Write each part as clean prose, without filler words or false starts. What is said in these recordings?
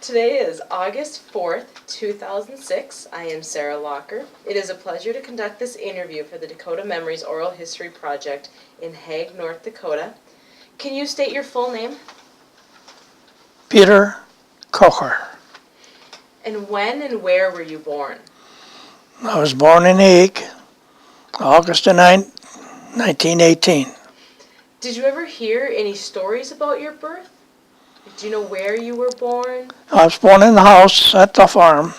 Today is August 4th, 2006. I am Sarah Locker. It is a pleasure to conduct this interview for the Dakota Memories Oral History Project in Hague, North Dakota. Can you state your full name? Peter Kocher. And when and where were you born? I was born in Hague, August the 9th, 1918. Did you ever hear any stories about your birth? Do you know where you were born? I was born in the house at the farm.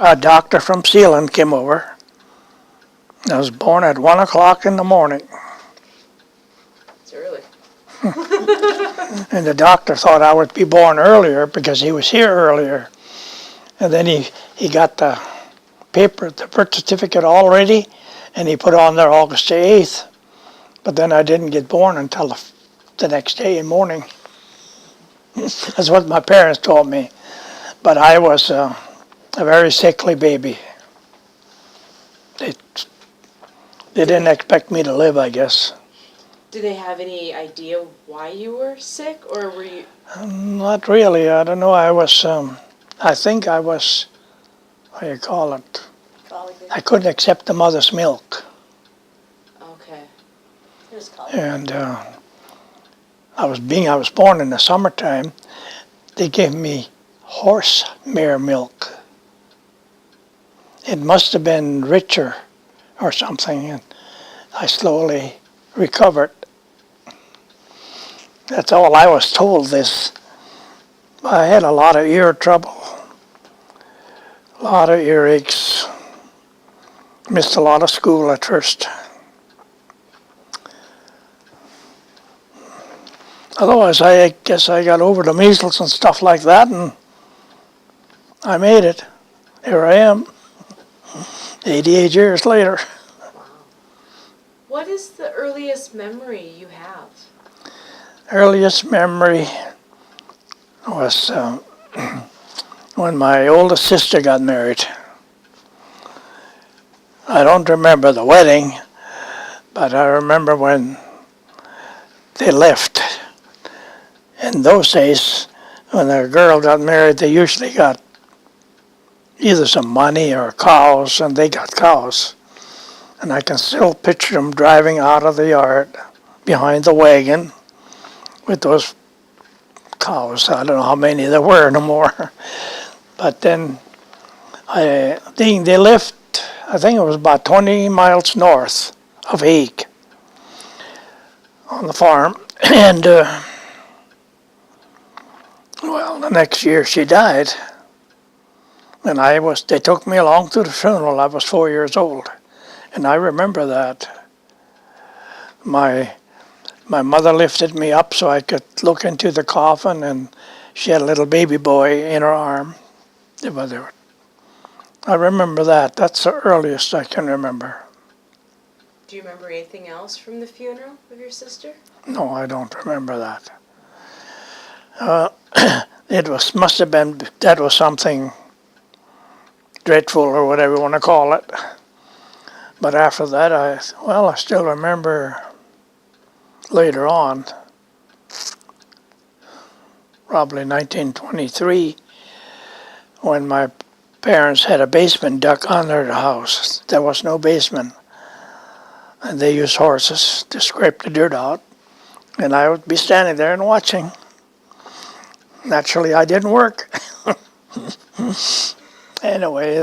A doctor from Sealand came over. I was born at 1 o'clock in the morning. It's early. And the doctor thought I would be born earlier because he was here earlier. And then he got the paper, the birth certificate all ready, and he put on there August the 8th. But then I didn't get born until the next day in morning. That's what my parents told me. But I was a very sickly baby. They didn't expect me to live, I guess. Did they have any idea why you were sick, or were you... Not really. I don't know. I think I was, what do you call it? I couldn't accept the mother's milk. Okay. And I was born in the summertime. They gave me horse mare milk. It must have been richer or something, and I slowly recovered. That's all I was told. I had a lot of ear trouble, a lot of earaches, missed a lot of school at first. Otherwise, I guess I got over the measles and stuff like that, and I made it. Here I am, 88 years later. Wow. What is the earliest memory you have? Earliest memory was when my oldest sister got married. I don't remember the wedding, but I remember when they left. In those days, when a girl got married, they usually got either some money or cows, and they got cows. And I can still picture them driving out of the yard behind the wagon with those cows. I don't know how many there were no more. But then I think they lived, I think it was about 20 miles north of Hague on the farm. And well, the next year she died. And they took me along to the funeral. I was 4 years old. And I remember that. My mother lifted me up so I could look into the coffin, and she had a little baby boy in her arm. I remember that. That's the earliest I can remember. Do you remember anything else from the funeral of your sister? No, I don't remember that. Must have been, that was something dreadful or whatever you want to call it. But after that, I still remember later on, probably 1923, when my parents had a basement dug under the house. There was no basement. And they used horses to scrape the dirt out. And I would be standing there and watching. Naturally, I didn't work. Anyway,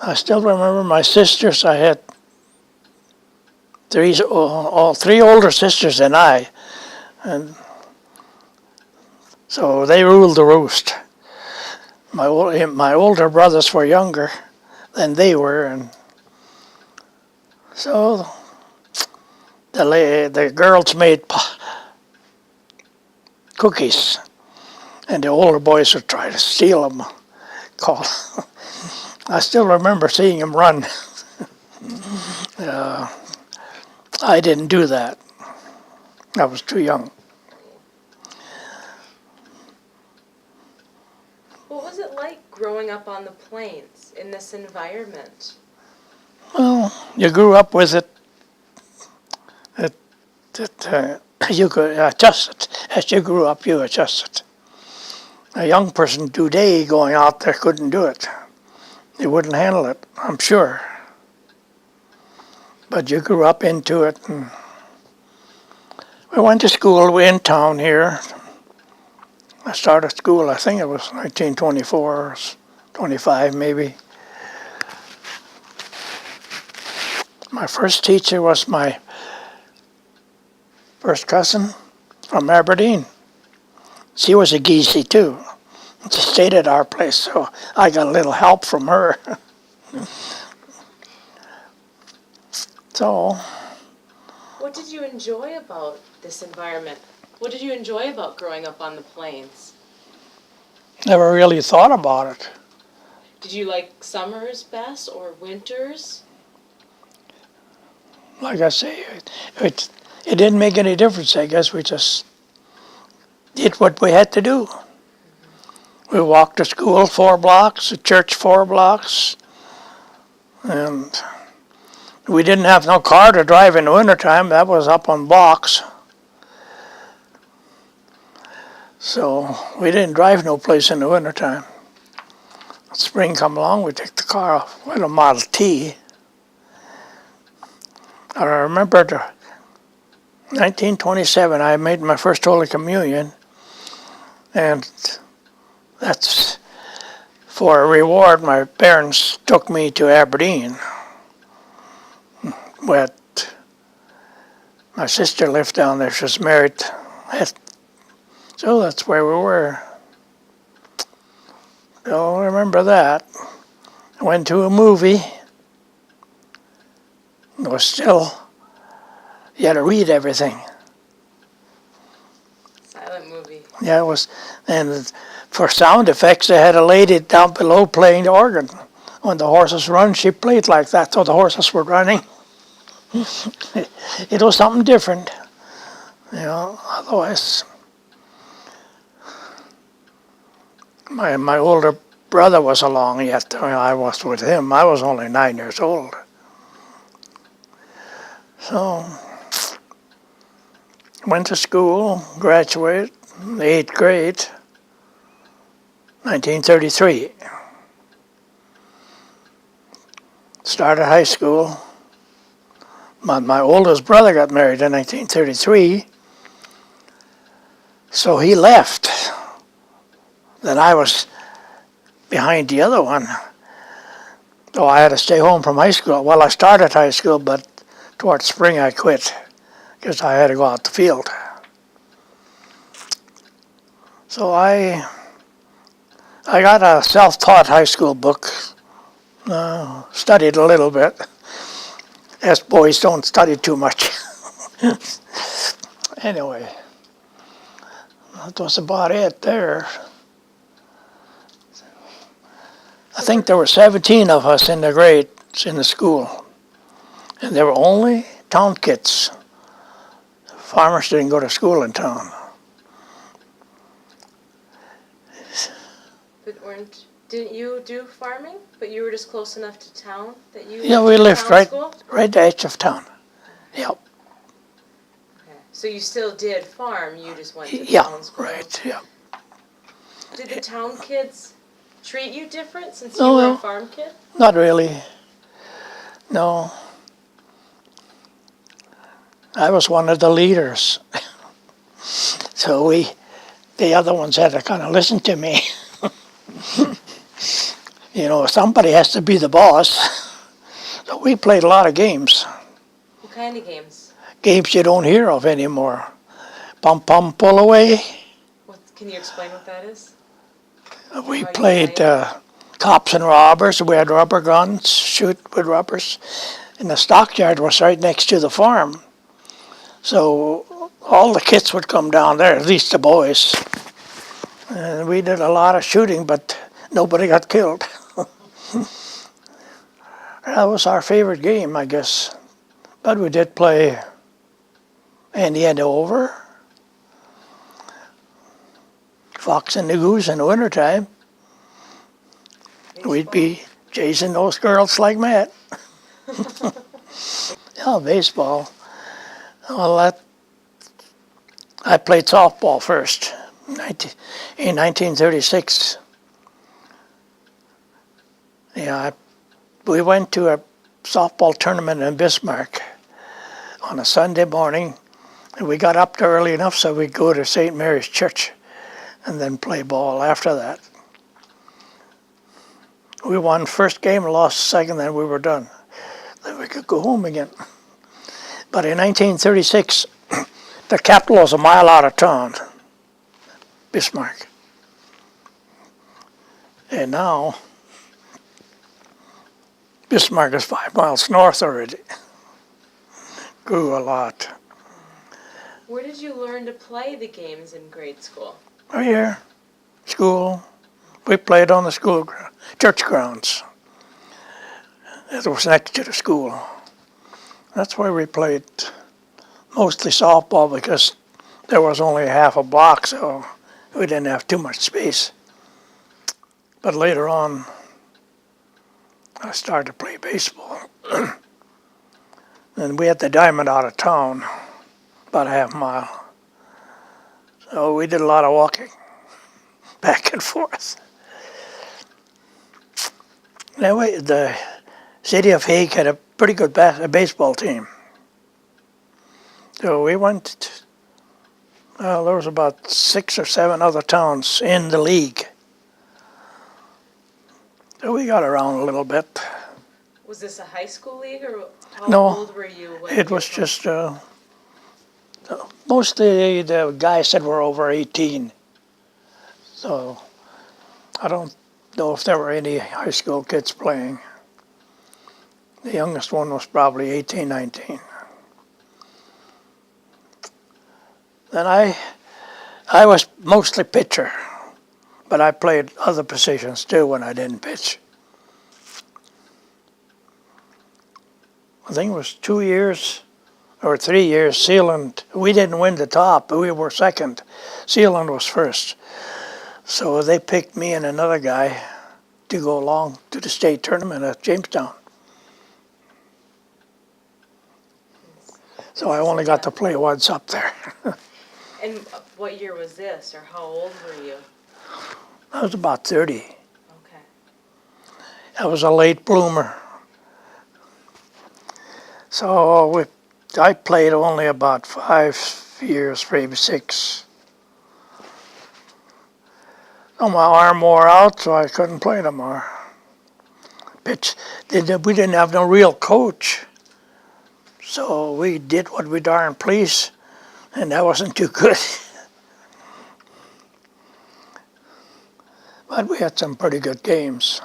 I still remember my sisters. I had three older sisters than I. And so they ruled the roost. My older brothers were younger than they were, and so the girls made cookies, and the older boys would try to steal them. I still remember seeing them run. I didn't do that. I was too young. What was it like growing up on the plains in this environment? Well, you grew up with it. You could adjust it. As you grew up, you adjusted. A young person today going out there couldn't do it. They wouldn't handle it, I'm sure. But you grew up into it. And we went to school in town here. I started school, I think it was 1924 or 25 maybe. My first teacher was my first cousin from Aberdeen. She was a geesey too. She stayed at our place, so I got a little help from her. So, What did you enjoy about this environment? What did you enjoy about growing up on the plains? never really thought about it. Did you like summers best or winters? Like I say, it didn't make any difference. I guess we just did what we had to do. We walked to school 4 blocks, to church 4 blocks, and we didn't have no car to drive in the wintertime. That was up on blocks. So we didn't drive no place in the wintertime. Spring come along, we take the car off. We had a Model T. I remember 1927, I made my first Holy Communion, and that's for a reward. My parents took me to Aberdeen, but my sister lived down there. She was married, so that's where we were. So I remember that. I went to a movie. It was still, you had to read everything. Silent movie. Yeah, it was, and for sound effects, they had a lady down below playing the organ. When the horses run, she played like that, so the horses were running. It was something different, otherwise. My older brother was along yet. I was with him. I was only 9 years old. So, went to school, graduated, 8th grade, 1933. Started high school. My oldest brother got married in 1933, so he left. Then I was behind the other one. So I had to stay home from high school. Well, I started high school, but towards spring I quit because I had to go out the field. So I got a self-taught high school book, studied a little bit. Us boys don't study too much. Anyway, that was about it there. I think there were 17 of us in the grades in the school, and they were only town kids. Farmers didn't go to school in town. But didn't you do farming? But you were just close enough to town that you Yeah, went we to lived town right school? at the edge of town. Yep. Okay. So you still did farm, you just went to Yeah, town school? right, yeah. Did the town kids treat you different since No, you were no. a farm kid? Not really. No. I was one of the leaders. So the other ones had to kind of listen to me. Somebody has to be the boss. So we played a lot of games. What kind of games? Games you don't hear of anymore. Pum Pum Pull Away. Can you explain what that is? We How you played play cops and robbers. We had rubber guns, shoot with rubbers. And the stockyard was right next to the farm. So all the kids would come down there, at least the boys. And we did a lot of shooting, but nobody got killed. That was our favorite game, I guess. But we did play Andy and Over, Fox and the Goose in the wintertime. baseball? We'd be chasing those girls like mad. Yeah, baseball. Well, I played softball first. In 1936, yeah, we went to a softball tournament in Bismarck on a Sunday morning, and we got up there early enough so we'd go to St. Mary's Church and then play ball after that. We won first game, lost second, then we were done. Then we could go home again. But in 1936, the capital was a mile out of town, Bismarck. And now, Bismarck is 5 miles north already. Grew a lot. Where did you learn to play the games in grade school? Oh, here, school. We played on the church grounds. It was next to the school. That's where we played mostly softball because there was only half a block, so we didn't have too much space. But later on, I started to play baseball. And we had the diamond out of town, about a half mile. So we did a lot of walking back and forth. Anyway, the city of Hague had a pretty good baseball team. So we went, there was about 6 or 7 other towns in the league. So we got around a little bit. Was this a high school league, or how No, old were you when it you was were- just, mostly the guys said we're over 18. So I don't know if there were any high school kids playing. The youngest one was probably 18, 19. Then I was mostly pitcher, but I played other positions too when I didn't pitch. I think it was 2 years or 3 years, Sealand, we didn't win the top, but we were second. Sealand was first. So they picked me and another guy to go along to the state tournament at Jamestown. So I only got to play once up there. And what year was this, or how old were you? I was about 30. Okay. I was a late bloomer. So I played only about 5 years, maybe 6. So my arm wore out, so I couldn't play no more. We didn't have no real coach. So we did what we darn pleased, and that wasn't too good. But we had some pretty good games.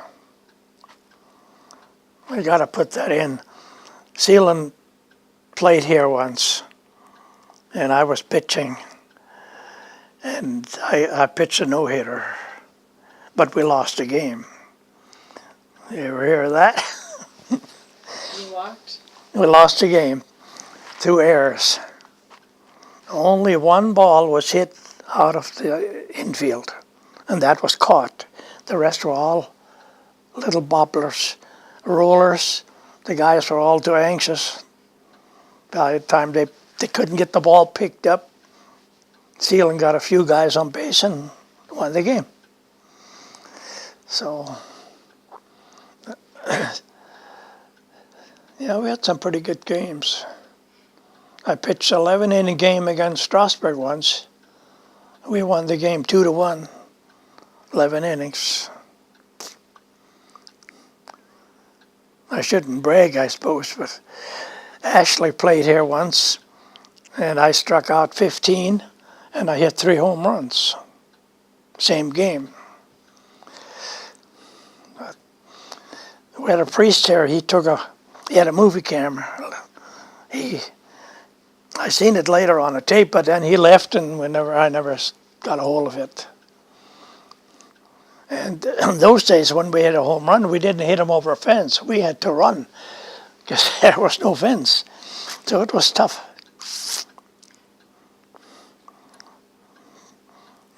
I got to put that in. Sealand played here once, and I was pitching, and I pitched a no-hitter, but we lost the game. You ever hear of that? You walked? We lost the game, 2 errors. Only one ball was hit out of the infield, and that was caught. The rest were all little bobblers, rollers. The guys were all too anxious. By the time they couldn't get the ball picked up, Sealand got a few guys on base and won the game. So, yeah, we had some pretty good games. I pitched 11-inning game against Strasbourg once. We won the game 2-1, 11 innings. I shouldn't brag, I suppose, but Ashley played here once, and I struck out 15, and I hit 3 home runs. Same game. We had a priest here. He had a movie camera. I seen it later on a tape, but then he left, and I never got a hold of it. And in those days, when we had a home run, we didn't hit him over a fence. We had to run because there was no fence. So it was tough.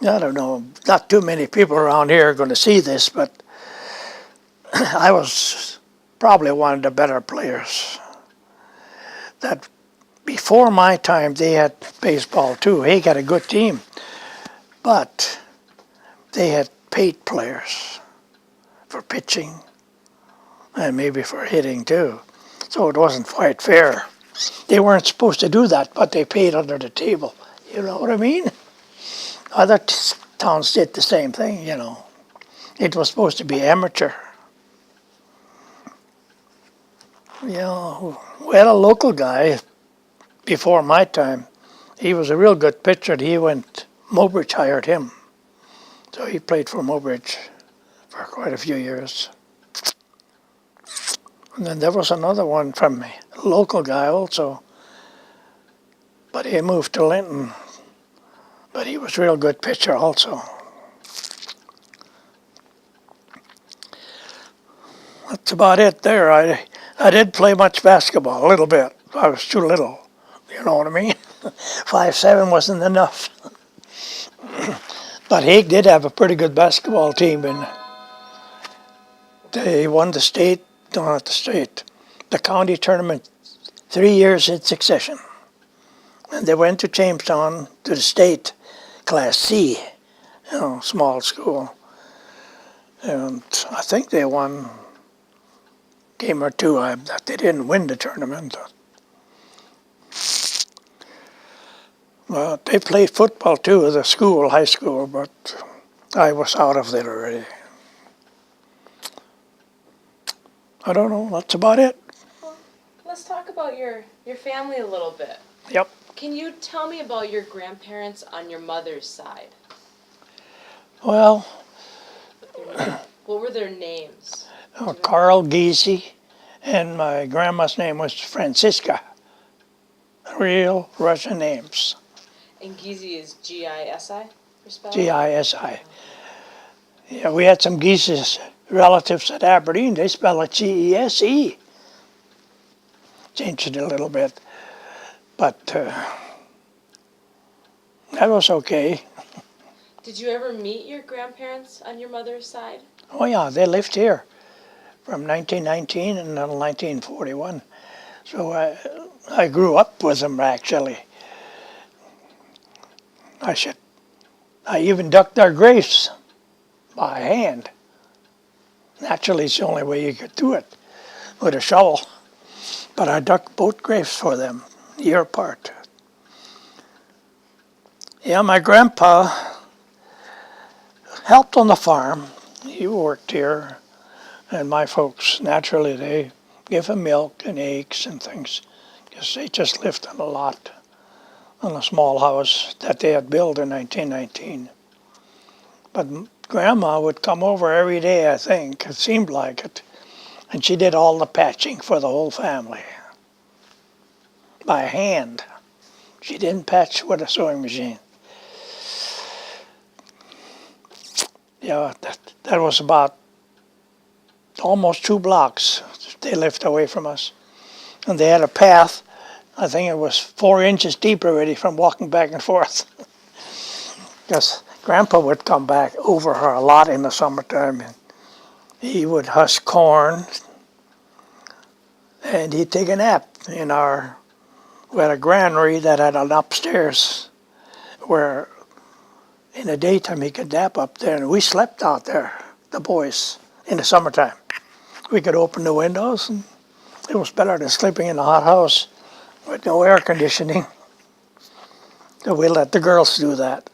I don't know, not too many people around here are going to see this, but I was probably one of the better players. That before my time, they had baseball too. He got a good team. But they had paid players for pitching and maybe for hitting too. So it wasn't quite fair. They weren't supposed to do that, but they paid under the table. You know what I mean? Other towns did the same thing, you know. It was supposed to be amateur. You know, we had a local guy before my time. He was a real good pitcher. Mobridge hired him. So he played for Mobridge for quite a few years. And then there was another one from a local guy also. But he moved to Linton. But he was a real good pitcher also. That's about it there. I did play much basketball, a little bit. I was too little, you know what I mean? 5'7" wasn't enough. But Hague did have a pretty good basketball team, and they won the state, no, not the state, the county tournament 3 years in succession. And they went to Jamestown to the state Class C, you know, small school. And I think they won game or two. They didn't win the tournament. Well, they played football too as a school, high school, but I was out of there already. I don't know, that's about it. Well, let's talk about your family a little bit. Yep. Can you tell me about your grandparents on your mother's side? Well, What were their names? Carl Giese, and my grandma's name was Francisca. Real Russian names. And Giese is G-I-S-I for spelling? G-I-S-I. Yeah, we had some Giese's relatives at Aberdeen. They spell it G-E-S-E. Changed it a little bit. But that was okay. Did you ever meet your grandparents on your mother's side? Oh yeah, they lived here from 1919 until 1941. So I grew up with them actually. I even dug their graves by hand. Naturally, it's the only way you could do it, with a shovel. But I dug both graves for them, a year apart. Yeah, my grandpa helped on the farm. He worked here, and my folks, naturally, they give him milk and eggs and things, because they just lived on a lot, on a small house that they had built in 1919. But Grandma would come over every day, I think, it seemed like it, and she did all the patching for the whole family, by hand. She didn't patch with a sewing machine. Yeah, that was about almost 2 blocks they lived away from us. And they had a path, I think it was 4 inches deep already from walking back and forth. Because Grandpa would come back over her a lot in the summertime. And he would husk corn, and he'd take a nap we had a granary that had an upstairs where in the daytime he could nap up there, and we slept out there, the boys, in the summertime. We could open the windows, and it was better than sleeping in a hot house with no air conditioning. So we let the girls do that.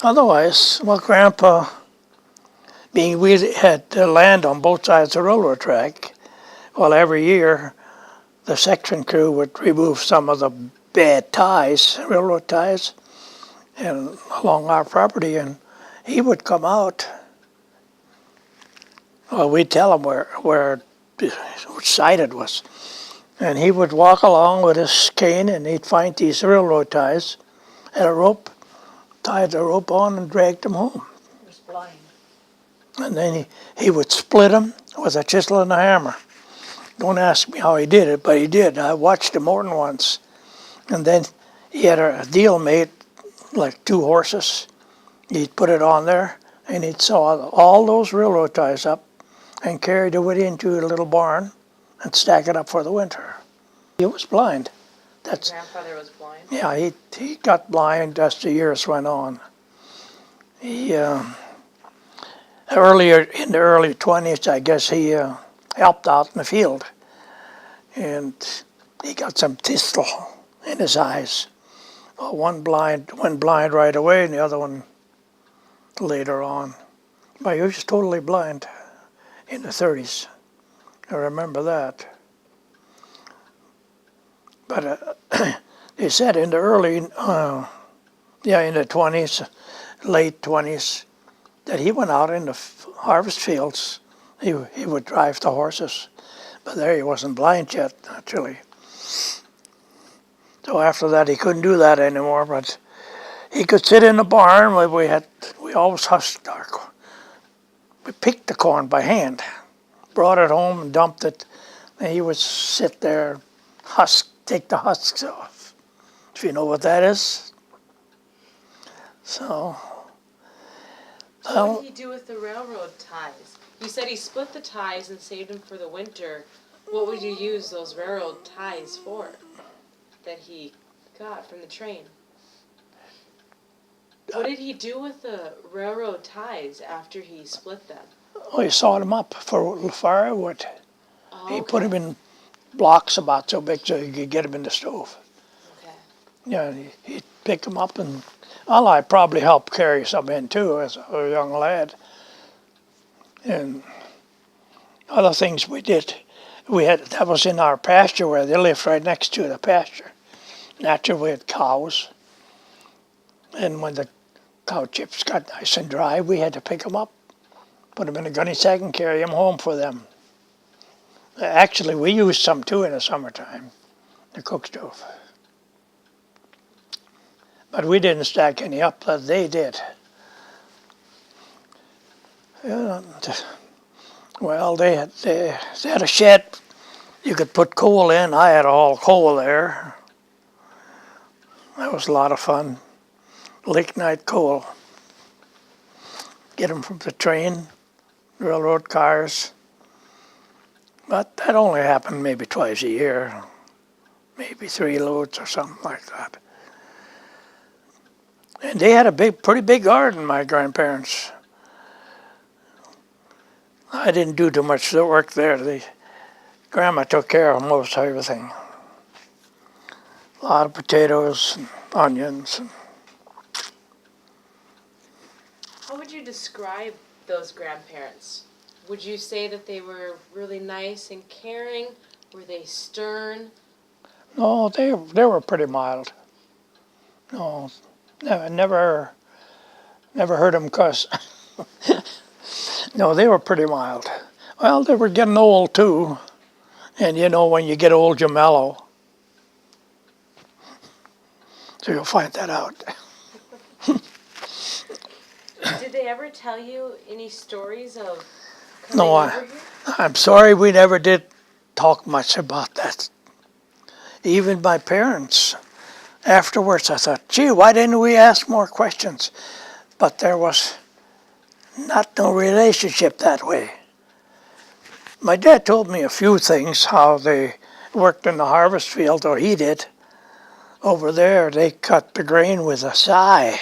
Otherwise, well, Grandpa, being we had land on both sides of the railroad track, well, every year the section crew would remove some of the bad ties, railroad ties, and along our property, and he would come out. Well, we'd tell him which side it was, and he would walk along with his cane, and he'd find these railroad ties, and a rope, tied the rope on, and dragged them home. He was blind. And then he would split them with a chisel and a hammer. Don't ask me how he did it, but he did. I watched him more than once. And then he had a deal made, like 2 horses. He'd put it on there, and he'd saw all those railroad ties up and carry the wood into a little barn and stack it up for the winter. He was blind. Your grandfather was blind? Yeah, he got blind as the years went on. He earlier in the early 20s, I guess he helped out in the field, and he got some thistle in his eyes. Well, one blind went blind right away, and the other one later on. But he was totally blind in the 30s. I remember that. But they said in the early, in the 20s, late 20s, that he went out in the harvest fields. He would drive the horses. But there he wasn't blind yet, actually. So after that, he couldn't do that anymore. But he could sit in the barn where we always husked our corn. We picked the corn by hand, brought it home and dumped it. And he would sit there, take the husks off, if you know what that is. So, What did he do with the railroad ties? You said he split the ties and saved them for the winter. What would you use those railroad ties for that he got from the train? What did he do with the railroad ties after he split them? he sawed them up for firewood. Oh, He okay. put them in blocks about so big so you could get them in the stove. Okay. Yeah, he'd pick them up and, well, I probably helped carry some in too as a young lad. And other things we did, that was in our pasture where they lived right next to the pasture. Naturally, we had cows. And when the cow chips got nice and dry, we had to pick them up, put them in a gunny sack and carry them home for them. Actually, we used some too in the summertime, the cook stove. But we didn't stack any up, but they did. And, well, they had a shed you could put coal in. I had all coal there. That was a lot of fun. Lignite coal. Get them from the train, railroad cars. But that only happened maybe twice a year, maybe 3 loads or something like that. And they had a pretty big garden, my grandparents. I didn't do too much work there. Grandma took care of most everything. A lot of potatoes and onions. How would you describe those grandparents? Would you say that they were really nice and caring? Were they stern? No, they were pretty mild. No, never heard them cuss. No, they were pretty mild. Well, they were getting old too. And you know, when you get old, you mellow. So you'll find that out. Did they ever tell you any stories of coming No, over here? I'm sorry we never did talk much about that. Even my parents. Afterwards, I thought, gee, why didn't we ask more questions? But there was no relationship that way. My dad told me a few things, how they worked in the harvest field, or he did. Over there, they cut the grain with a scythe.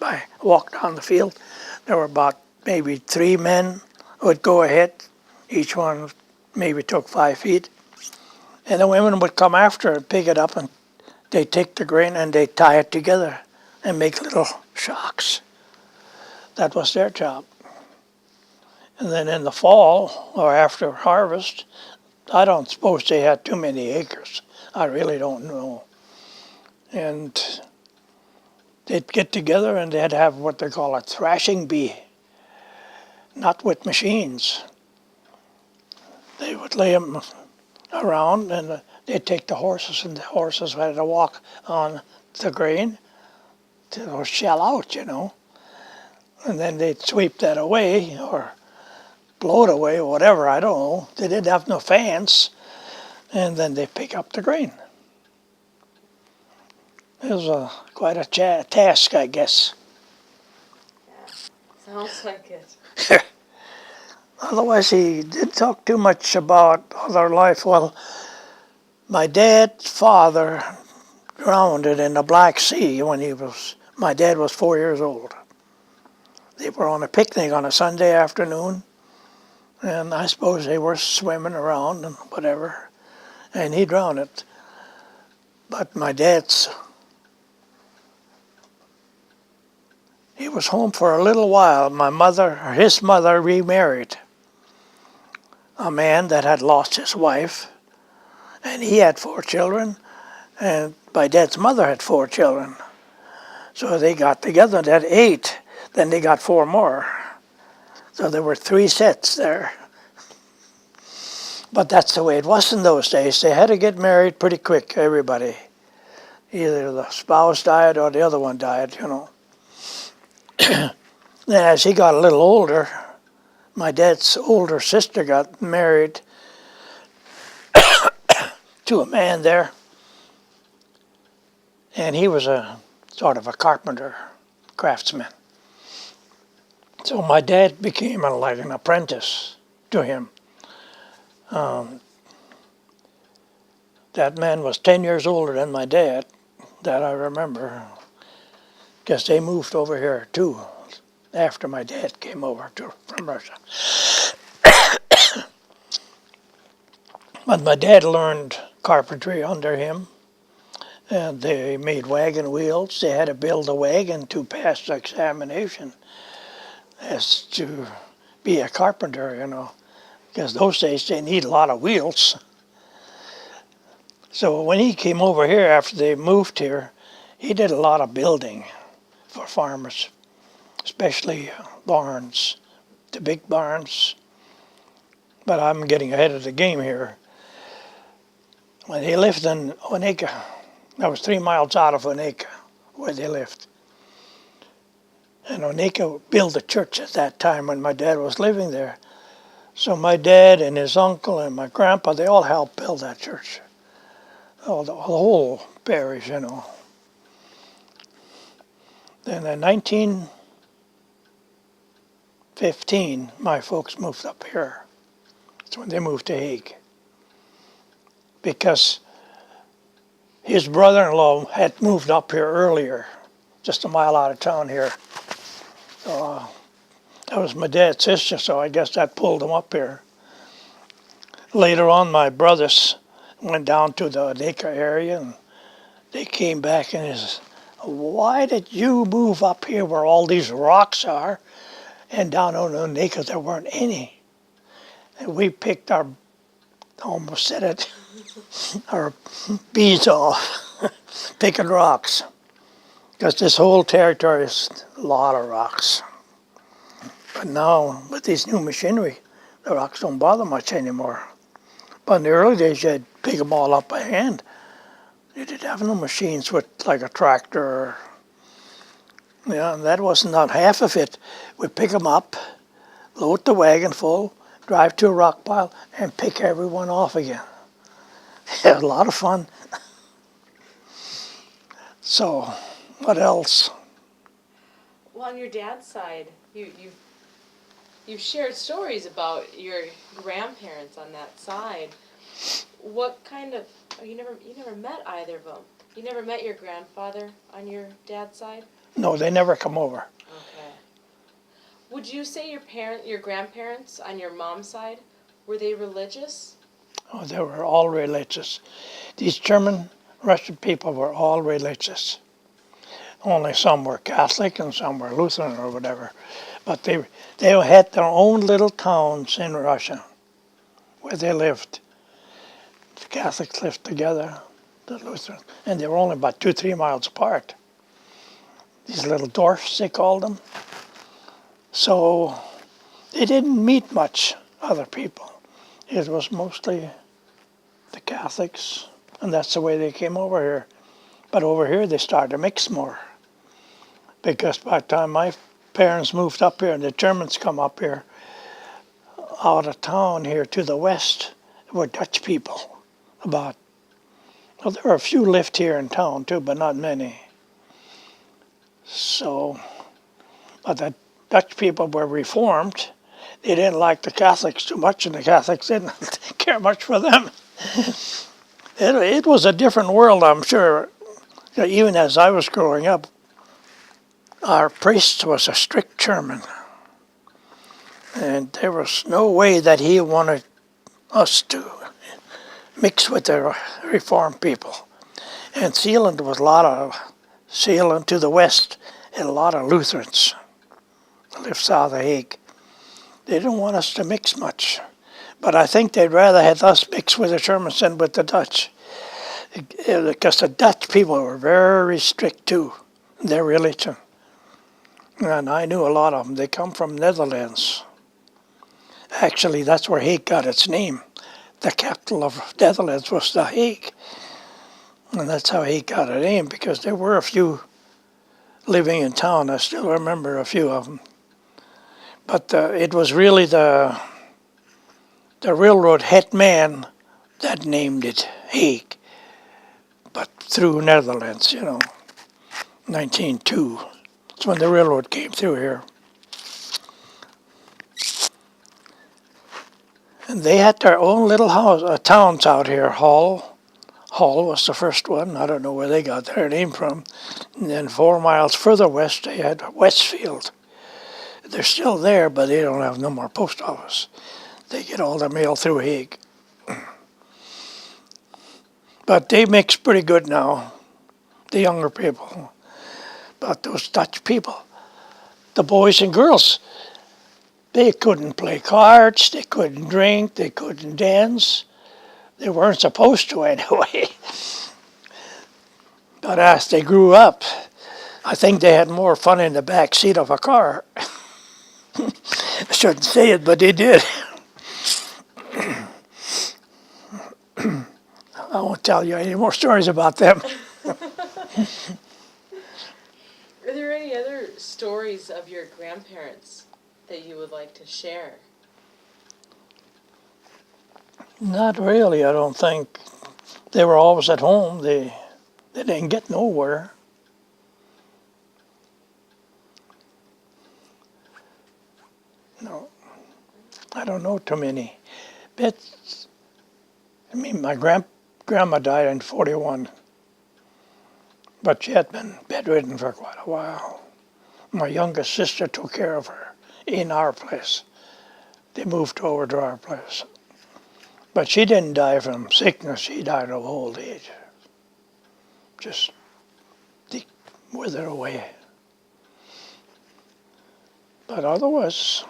I walked down the field. There were about maybe 3 men would go ahead. Each one maybe took 5 feet. And the women would come after and pick it up, and they'd take the grain and they'd tie it together and make little shocks. That was their job. And then in the fall, or after harvest, I don't suppose they had too many acres. I really don't know. And they'd get together and they'd have what they call a thrashing bee. Not with machines. They would lay them around and they'd take the horses, and the horses had to walk on the grain to shell out, you know. And then they'd sweep that away or blow it away or whatever, I don't know. They didn't have no fans. And then they pick up the grain. It was quite a task, I guess. Yeah, sounds like it. Otherwise, he didn't talk too much about other life. Well, My dad's father drowned in the Black Sea when my dad was 4 years old. They were on a picnic on a Sunday afternoon, and I suppose they were swimming around and whatever, and he drowned it. But he was home for a little while. His mother remarried a man that had lost his wife, and he had 4 children, and my dad's mother had 4 children. So they got together and had 8. Then they got 4 more. So there were 3 sets there. But that's the way it was in those days. They had to get married pretty quick, everybody. Either the spouse died or the other one died, you know. Then as he got a little older, my dad's older sister got married to a man there. And he was a sort of a carpenter, craftsman. So my dad became like an apprentice to him. That man was 10 years older than my dad, that I remember, because they moved over here too after my dad came over from Russia. But my dad learned carpentry under him, and they made wagon wheels. They had to build a wagon to pass the examination as to be a carpenter, you know, because those days they need a lot of wheels. So when he came over here after they moved here, he did a lot of building for farmers, especially barns, the big barns. But I'm getting ahead of the game here. When they lived in Oneka, that was 3 miles out of Oneka where they lived. And Oneka built a church at that time when my dad was living there. So my dad and his uncle and my grandpa, they all helped build that church. Oh, the whole parish, you know. Then in 1915, my folks moved up here. That's when they moved to Hague. Because his brother-in-law had moved up here earlier, just a mile out of town here. So that was my dad's sister, so I guess that pulled him up here. Later on, my brothers went down to the Oneka area, and they came back and said, "Why did you move up here where all these rocks are?" And down on Oneka there weren't any. And we picked our, almost said it, our beads off, picking rocks. Because this whole territory is a lot of rocks. But now, with this new machinery, the rocks don't bother much anymore. But in the early days, you'd pick them all up by hand. You didn't have no machines with like a tractor. Yeah, and that wasn't not half of it. We'd pick them up, load the wagon full, drive to a rock pile, and pick everyone off again. It was a lot of fun. So, what else? Well, on your dad's side, you've shared stories about your grandparents on that side. What kind of, you never met either of them? You never met your grandfather on your dad's side? No, they never come over. Okay. Would you say your grandparents on your mom's side, were they religious? Oh, they were all religious. These German, Russian people were all religious. Only some were Catholic and some were Lutheran or whatever. But they had their own little towns in Russia where they lived. The Catholics lived together, the Lutherans, and they were only about 2-3 miles apart. These little dwarfs, they called them. So they didn't meet much other people. It was mostly the Catholics, and that's the way they came over here. But over here they started to mix more. Because by the time my parents moved up here and the Germans come up here, out of town here to the west were Dutch people. Well, there were a few lived here in town too, but not many. So, but the Dutch people were Reformed. They didn't like the Catholics too much, and the Catholics didn't care much for them. It was a different world, I'm sure. Even as I was growing up, our priest was a strict German, and there was no way that he wanted us to mix with the Reformed people. And Zeeland was a lot of Zeeland to the west, and a lot of Lutherans lived south of Hague. They didn't want us to mix much, but I think they'd rather have us mix with the Germans than with the Dutch, because the Dutch people were very strict too, in their religion. And I knew a lot of them. They come from Netherlands. Actually, that's where Hague got its name. The capital of Netherlands was The Hague. And that's how Hague got a name, because there were a few living in town. I still remember a few of them. But it was really the railroad head man that named it Hague, but through Netherlands, 1902. That's when the railroad came through here. And they had their own little towns out here. Hull was the first one. I don't know where they got their name from. And then 4 miles further west, they had Westfield. They're still there, but they don't have no more post office. They get all their mail through Hague. But they mix pretty good now, the younger people. But those Dutch people, the boys and girls, they couldn't play cards, they couldn't drink, they couldn't dance. They weren't supposed to anyway. But as they grew up, I think they had more fun in the back seat of a car. I shouldn't say it, but they did. I won't tell you any more stories about them. Are there any other stories of your grandparents that you would like to share? Not really, I don't think. They were always at home. They didn't get nowhere. No, I don't know too many. But, my grandma died in 41, but she had been bedridden for quite a while. My youngest sister took care of her in our place. They moved over to our place. But she didn't die from sickness, she died of old age. Just withered away. But otherwise,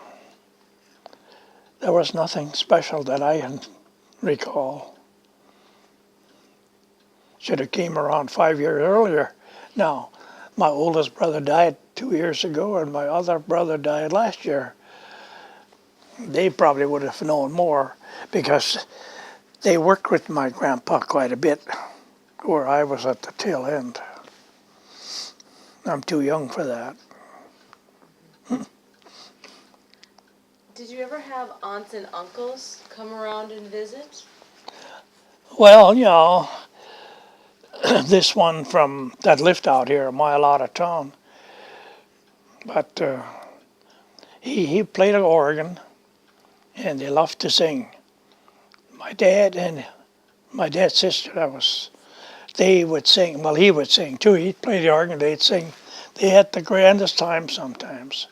there was nothing special that I can recall. Should have came around 5 years earlier. Now, my oldest brother died 2 years ago, and my other brother died last year. They probably would have known more, because they worked with my grandpa quite a bit, where I was at the tail end. I'm too young for that. Did you ever have aunts and uncles come around and visit? Well, this one that lived out here a mile out of town, but he played an organ, and they loved to sing. My dad and my dad's sister, they would sing. Well, he would sing too. He'd play the organ, they'd sing. They had the grandest time sometimes.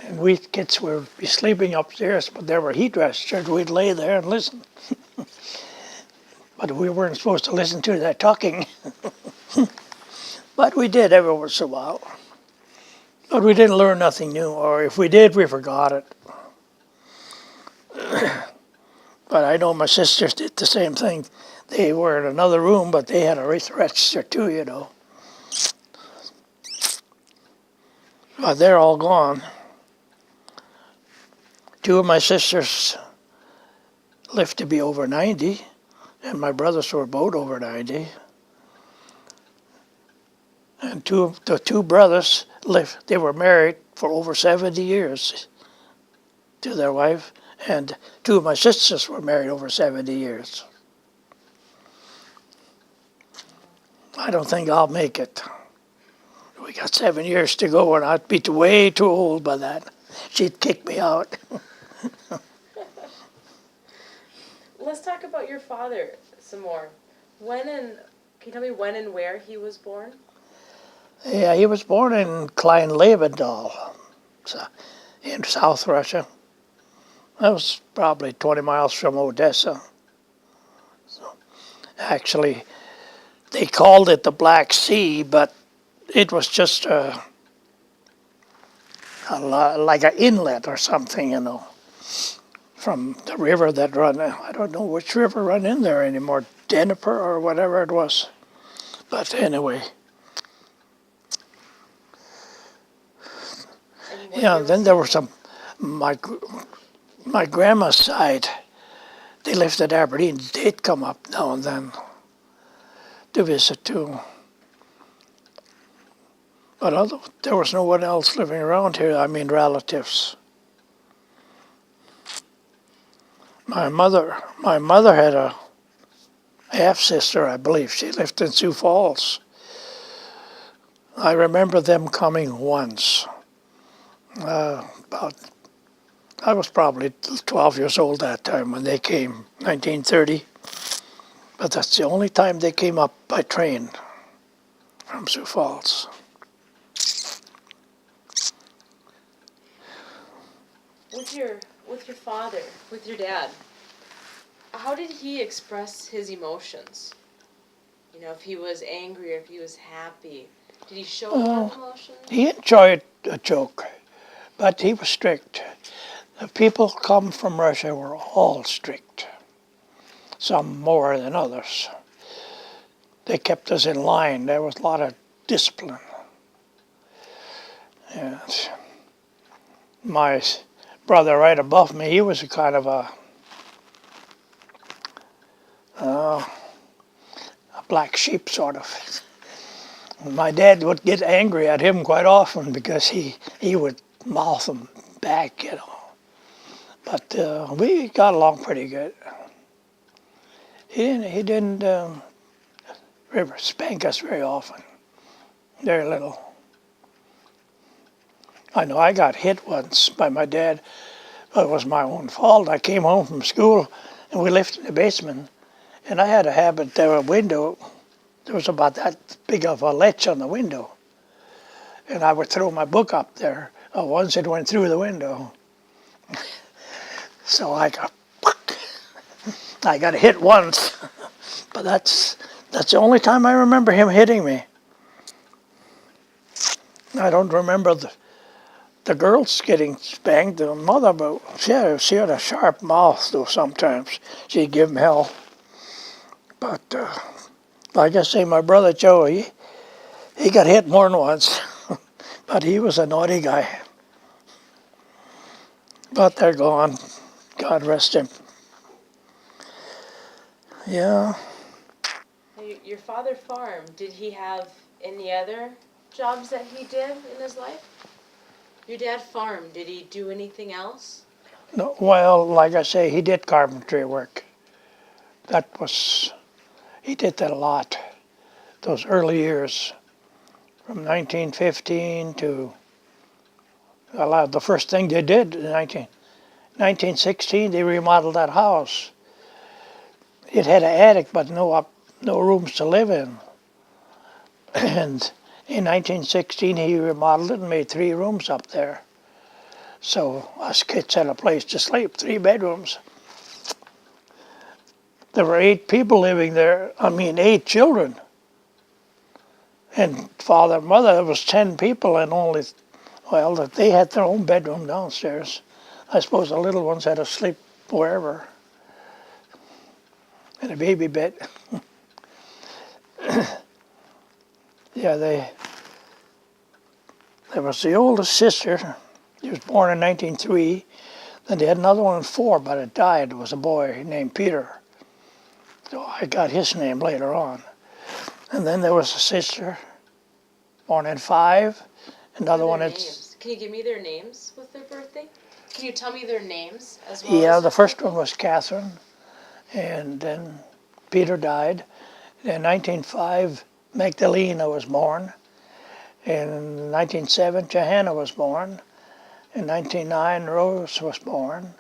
And we kids would be sleeping upstairs, but there were heat registers. We'd lay there and listen. But we weren't supposed to listen to that talking. But we did every once in a while. But we didn't learn nothing new, or if we did, we forgot it. But I know my sisters did the same thing. They were in another room, but they had a register too, But they're all gone. 2 of my sisters lived to be over 90, and my brothers were both over 90. And the two brothers they were married for over 70 years to their wife, and 2 of my sisters were married over 70 years. I don't think I'll make it. We got 7 years to go, and I'd be way too old by that. She'd kick me out. Let's talk about your father. some more. Can you tell me when and where he was born? Yeah, he was born in Klein Lebendal, in South Russia. That was probably 20 miles from Odessa. Actually, they called it the Black Sea, but it was just like an inlet or something, from the river that run. I don't know which river run in there anymore, Dnieper or whatever it was. But anyway, And what yeah. year Then was there he were born? my grandma's side. They lived at Aberdeen. They'd come up now and then to visit too. But there was no one else living around here. I mean, relatives. My mother had a half sister, I believe. She lived in Sioux Falls. I remember them coming once. About I was probably 12 years old that time when they came, 1930. But that's the only time they came up by train from Sioux Falls. With your father, with your dad, how did he express his emotions? You know, if he was angry or if he was happy, did he show a lot of emotion? He enjoyed a joke, but he was strict. The people come from Russia were all strict, some more than others. They kept us in line. There was a lot of discipline. And my brother right above me, he was a kind of a black sheep, sort of. My dad would get angry at him quite often because he would mouth him back. But we got along pretty good. He didn't spank us very often, very little. I know I got hit once by my dad, but it was my own fault. I came home from school and we lived in the basement, and I had a habit. There was a window. There was about that big of a ledge on the window, and I would throw my book up there. Once it went through the window, so I got hit once, but that's the only time I remember him hitting me. I don't remember the girls getting spanked. The mother, but she had a sharp mouth though. Sometimes she'd give him hell. But like I say, my brother Joe, he got hit more than once, but he was a naughty guy. But they're gone. God rest him. Yeah. Your father farmed. Did he have any other jobs that he did in his life? Your dad farmed. Did he do anything else? No, well, like I say, he did carpentry work. He did that a lot. Those early years, from 1915 to, the first thing they did in 1916, they remodeled that house. It had an attic, but no rooms to live in. And in 1916, he remodeled it and made 3 rooms up there. So us kids had a place to sleep, 3 bedrooms. There were 8 people living there. 8 children. And father and mother, there was 10 people, and they had their own bedroom downstairs. I suppose the little ones had to sleep wherever, in a baby bed. Yeah, there was the oldest sister. He was born in 1903. Then they had another one in 4, but it died. It was a boy named Peter. So I got his name later on. And then there was a sister born in 5. Another one Names. Can you give me their names with their birthday? Can you tell me their names as well? Yeah, as the their first birthday? one was Catherine, and then Peter died. In 1905, Magdalena was born. In 1907, Johanna was born. In 1909, Rose was born.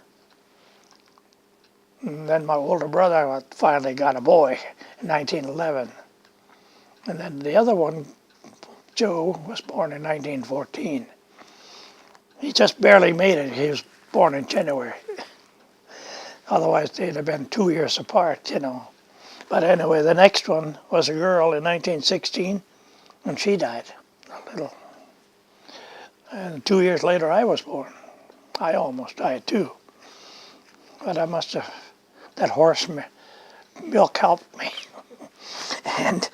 And then my older brother finally got a boy in 1911. And then the other one, Joe, was born in 1914. He just barely made it. He was born in January. Otherwise, they'd have been 2 years apart, you know. But anyway, the next one was a girl in 1916, and she died a little. And 2 years later, I was born. I almost died too. But I must have, that horse milk helped me. And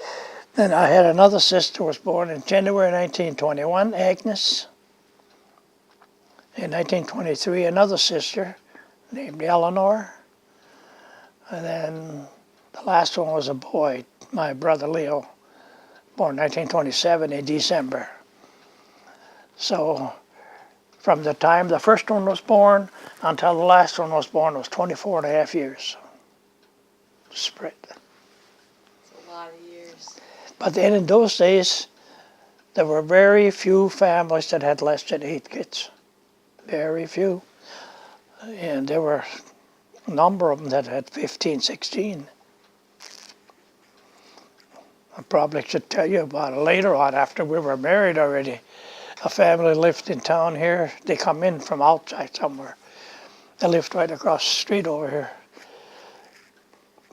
then I had another sister who was born in January 1921, Agnes. In 1923, another sister named Eleanor. And then the last one was a boy, my brother Leo, born 1927 in December. So from the time the first one was born until the last one was born was 24 and a half years. Spread. It's a lot of years. But then in those days, there were very few families that had less than 8 kids. Very few. And there were a number of them that had 15, 16. I probably should tell you about it later on after we were married already. A family lived in town here. They come in from outside somewhere. They lived right across the street over here.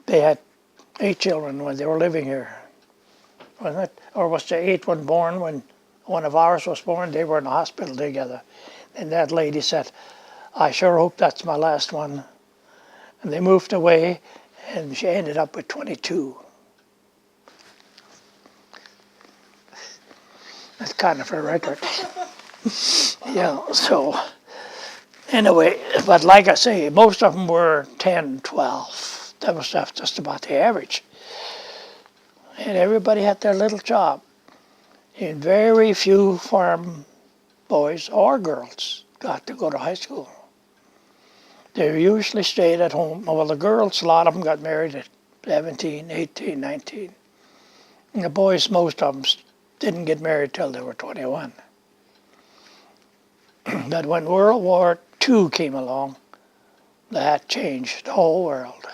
They had 8 children when they were living here. Wasn't it? Or was the 8th one born when one of ours was born? They were in the hospital together. And that lady said, I sure hope that's my last one. And they moved away, and she ended up with 22. That's kind of a record. Yeah, so anyway, but like I say, most of them were 10, 12. That was just about the average. And everybody had their little job. And very few farm boys or girls got to go to high school. They usually stayed at home. Well, the girls, a lot of them got married at 17, 18, 19. And the boys, most of them didn't get married till they were 21. But when World War II came along, that changed the whole world.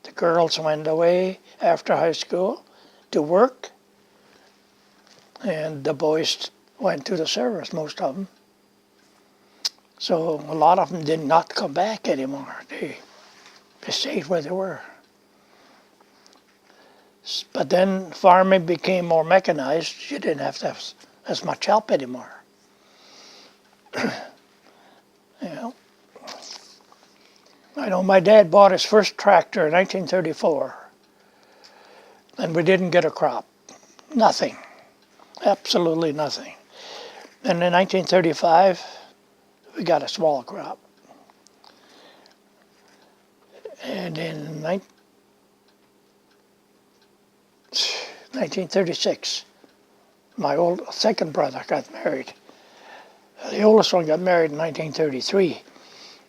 The girls went away after high school to work, and the boys went to the service, most of them. So a lot of them did not come back anymore. They stayed where they were. But then farming became more mechanized. You didn't have to have as much help anymore. You know, I know my dad bought his first tractor in 1934, and we didn't get a crop. Nothing. Absolutely nothing. And in 1935, we got a small crop. And in 1936, my second brother got married. The oldest one got married in 1933,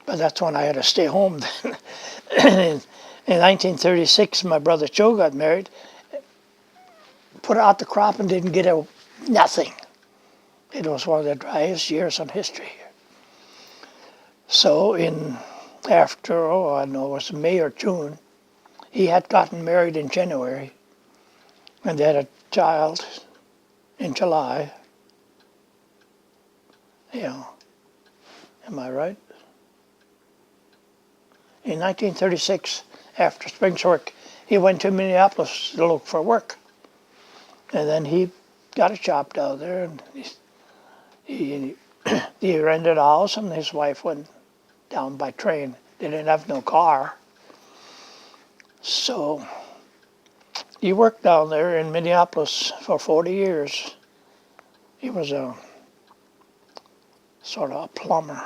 but that's when I had to stay home then. In 1936, my brother Joe got married, put out the crop and didn't get nothing. It was one of the driest years in history. So after, I know it was May or June, he had gotten married in January, and they had a child in July. Yeah, am I right? In 1936, after spring's work, he went to Minneapolis to look for work. And then he got a job down there, and he rented a house, and his wife went down by train. They didn't have no car. So he worked down there in Minneapolis for 40 years. He was a sort of a plumber.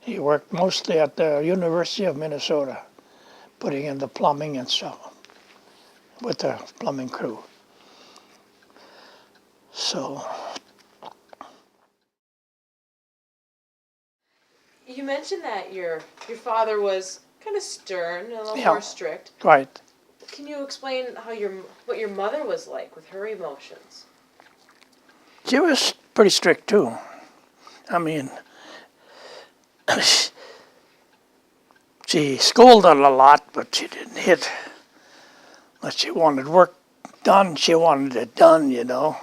He worked mostly at the University of Minnesota, putting in the plumbing and stuff with the plumbing crew. So You mentioned that your father was kind of stern, a little Yeah. more strict. right. Can you explain what your mother was like with her emotions? She was pretty strict too. I mean, She scolded a lot, but she didn't hit. But she wanted work done. She wanted it done, you know.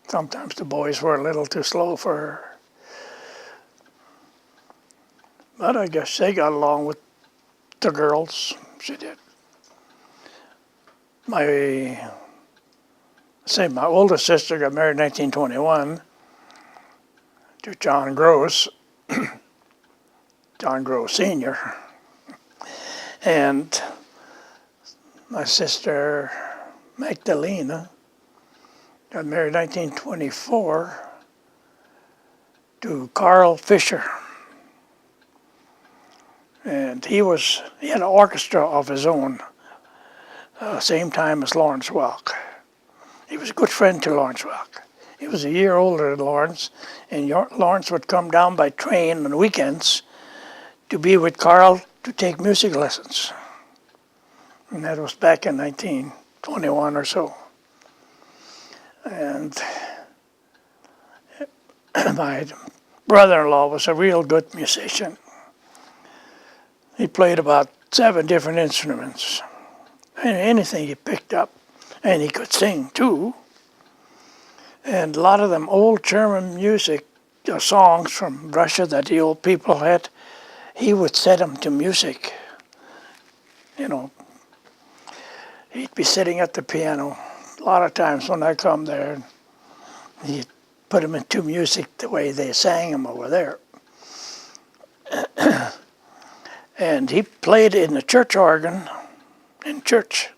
Sometimes the boys were a little too slow for her. But I guess they got along with the girls. She did. My oldest sister got married in 1921 to John Gross, John Gross Sr. And my sister Magdalena got married in 1924 to Carl Fisher. And he had an orchestra of his own, same time as Lawrence Welk. He was a good friend to Lawrence Welk. He was a year older than Lawrence, and Lawrence would come down by train on weekends to be with Carl to take music lessons. And that was back in 1921 or so. And my brother-in-law was a real good musician. He played about 7 different instruments, and anything he picked up, and he could sing too. And a lot of them old German music, songs from Russia that the old people had, he would set them to music. You know, he'd be sitting at the piano. A lot of times when I come there, he'd put them into music the way they sang them over there. And he played in the church organ in church.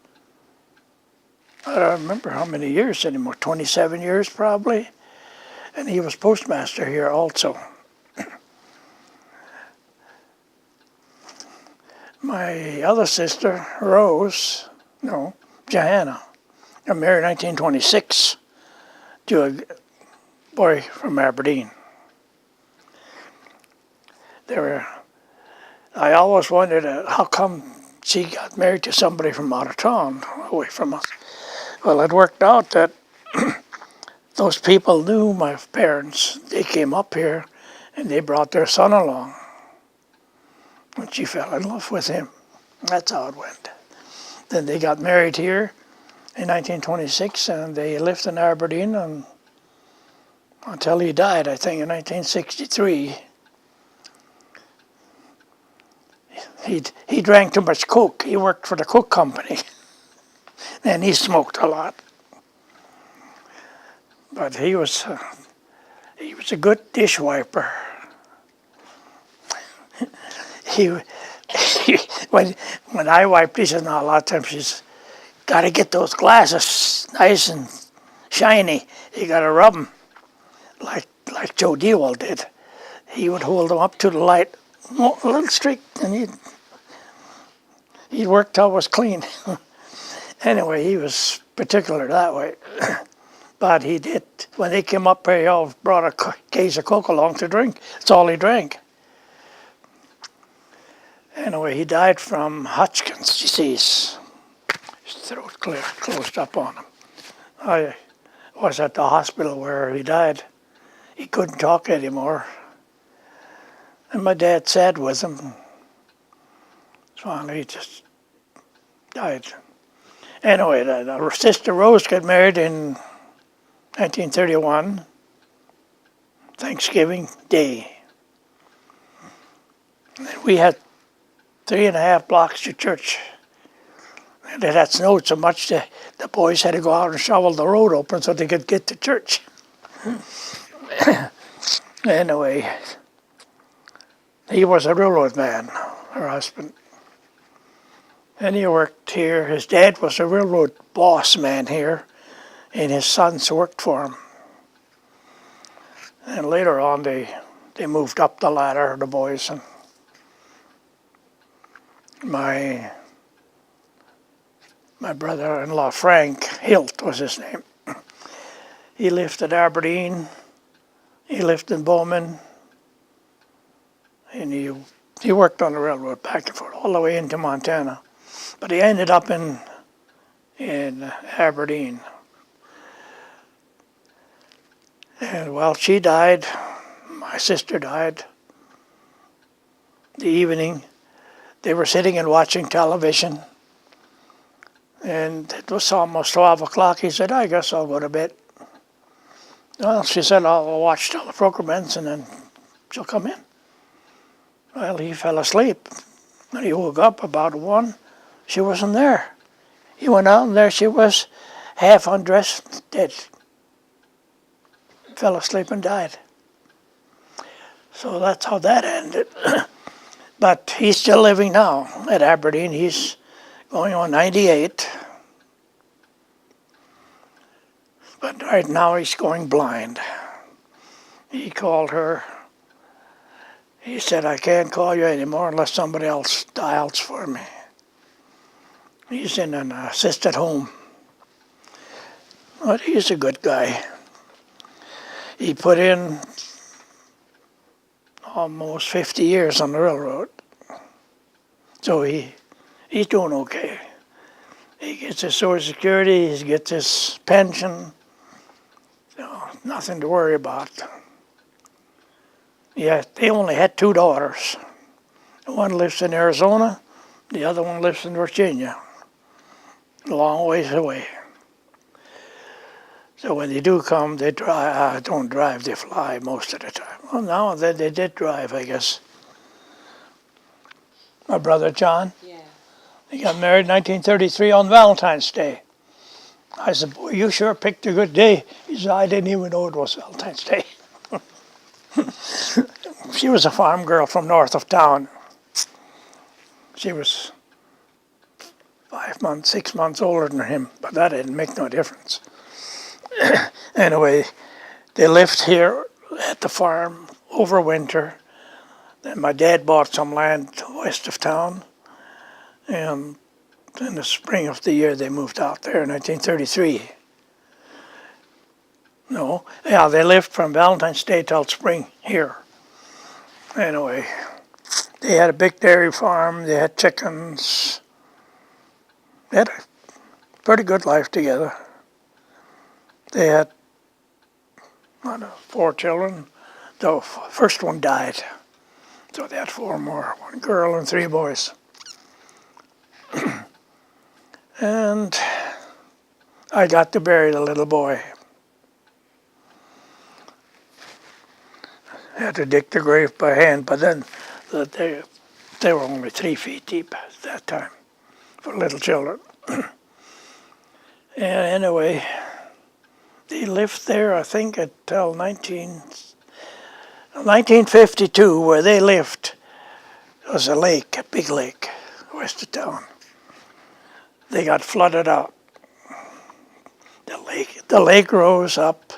I don't remember how many years anymore, 27 years probably. And he was postmaster here also. My other sister, Johanna, got married in 1926 to a boy from Aberdeen. I always wondered how come she got married to somebody from out of town, away from us. Well, it worked out that those people knew my parents. They came up here and they brought their son along. And she fell in love with him. That's how it went. Then they got married here in 1926 and they lived in Aberdeen until he died, I think, in 1963. He drank too much Coke. He worked for the Coke company. And he smoked a lot. But he was a good dishwiper. When I wiped dishes, now a lot of times she's got to get those glasses nice and shiny. You got to rub them like Joe Dewald did. He would hold them up to the light, a little streak, and he'd work till it was clean. Anyway, he was particular that way. But he did. When they came up here, he always brought a case of Coke along to drink. That's all he drank. Anyway, he died from Hodgkin's disease. His throat closed up on him. I was at the hospital where he died. He couldn't talk anymore. And my dad sat with him. So he just died. Anyway, the sister Rose got married in 1931, Thanksgiving Day. And we had 3.5 blocks to church. And it had snowed so much that the boys had to go out and shovel the road open so they could get to church. Anyway, he was a railroad man, her husband. And he worked here. His dad was a railroad boss man here, and his sons worked for him. And later on, they moved up the ladder, the boys. And my brother-in-law, Frank Hilt was his name. He lived at Aberdeen. He lived in Bowman. And he worked on the railroad back and forth all the way into Montana. But he ended up in Aberdeen. And well, she died. My sister died the evening they were sitting and watching television. And it was almost 12 o'clock. He said, I guess I'll go to bed. Well, she said, I'll watch till the program ends and then she'll come in. Well, he fell asleep. When he woke up about 1, she wasn't there. He went out and there she was, half undressed, dead. Fell asleep and died. So that's how that ended. But he's still living now at Aberdeen. He's going on 98. But right now he's going blind. He called her. He said, I can't call you anymore unless somebody else dials for me. He's in an assisted home. But he's a good guy. He put in almost 50 years on the railroad. So he's doing okay. He gets his Social Security, he gets his pension. So nothing to worry about. Yeah, they only had 2 daughters. One lives in Arizona, the other one lives in Virginia, a long ways away. So when they do come, they don't drive, they fly most of the time. Well, now they did drive, I guess. My brother John, he got married in 1933 on Valentine's Day. I said, boy, you sure picked a good day. He said, I didn't even know it was Valentine's Day. She was a farm girl from north of town. She was 5 months, 6 months older than him, but that didn't make no difference. Anyway, they lived here at the farm over winter. Then my dad bought some land west of town, and in the spring of the year they moved out there in 1933. No, yeah, they lived from Valentine's Day till spring here. Anyway, they had a big dairy farm, they had chickens. They had a pretty good life together. They had 4 children. The first one died, so they had 4 more, 1 girl and 3 boys. And I got to bury the little boy. I had to dig the grave by hand, but then they were only 3 feet deep at that time for little children. And anyway, they lived there, I think, until 1952, where they lived. There was a lake, a big lake, west of town. They got flooded out. The lake rose up,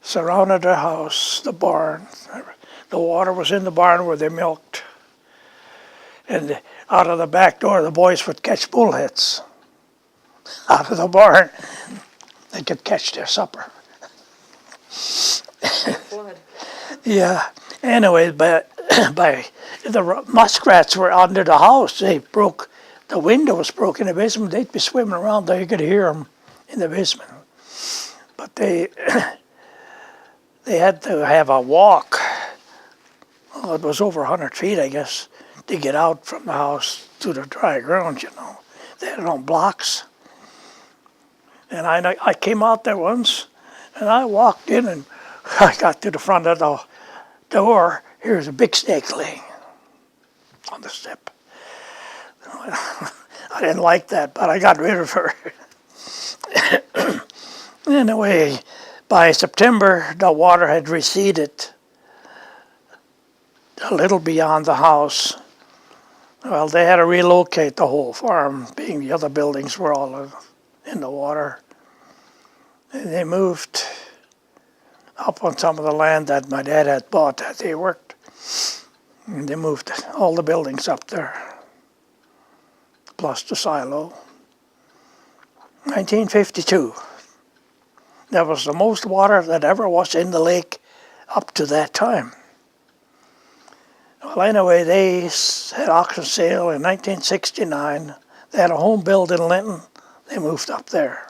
surrounded their house, the barn. The water was in the barn where they milked. And out of the back door, the boys would catch bullheads. Out of the barn, they could catch their supper. Flood. Yeah. Anyway, but the muskrats were under the house. They broke, the window was broken in the basement. They'd be swimming around there. You could hear them in the basement. But they had to have a walk. Well, it was over 100 feet, I guess, to get out from the house to the dry ground, you know. They had it on blocks. And I came out there once, and I walked in, and I got to the front of the door. Here's a big snake laying on the step. I didn't like that, but I got rid of her. Anyway, by September, the water had receded a little beyond the house. Well, they had to relocate the whole farm, being the other buildings were all in the water. And they moved up on some of the land that my dad had bought that they worked. And they moved all the buildings up there, plus the silo. 1952. That was the most water that ever was in the lake up to that time. Well, anyway, they had auction sale in 1969. They had a home built in Linton. They moved up there.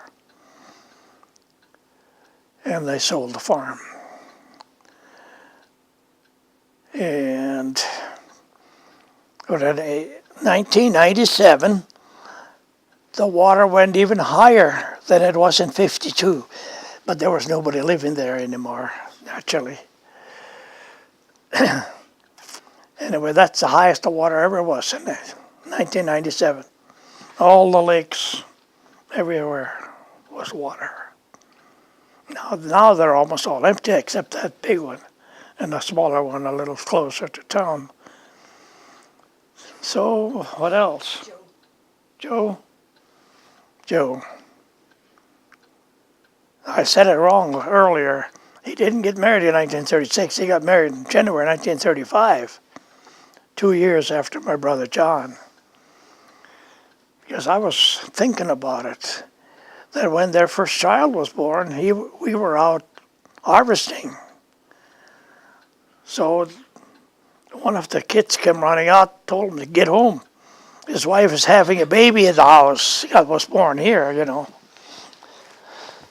And they sold the farm. And But in 1997, the water went even higher than it was in 52. But there was nobody living there anymore, naturally. Anyway, that's the highest the water ever was in 1997. All the lakes, everywhere was water. Now they're almost all empty except that big one and the smaller one a little closer to town. So, what else? Joe? Joe. I said it wrong earlier. He didn't get married in 1936. He got married in January 1935, 2 years after my brother John. Because I was thinking about it, that when their first child was born, we were out harvesting. So one of the kids came running out, told him to get home. His wife is having a baby in the house. I was born here, you know.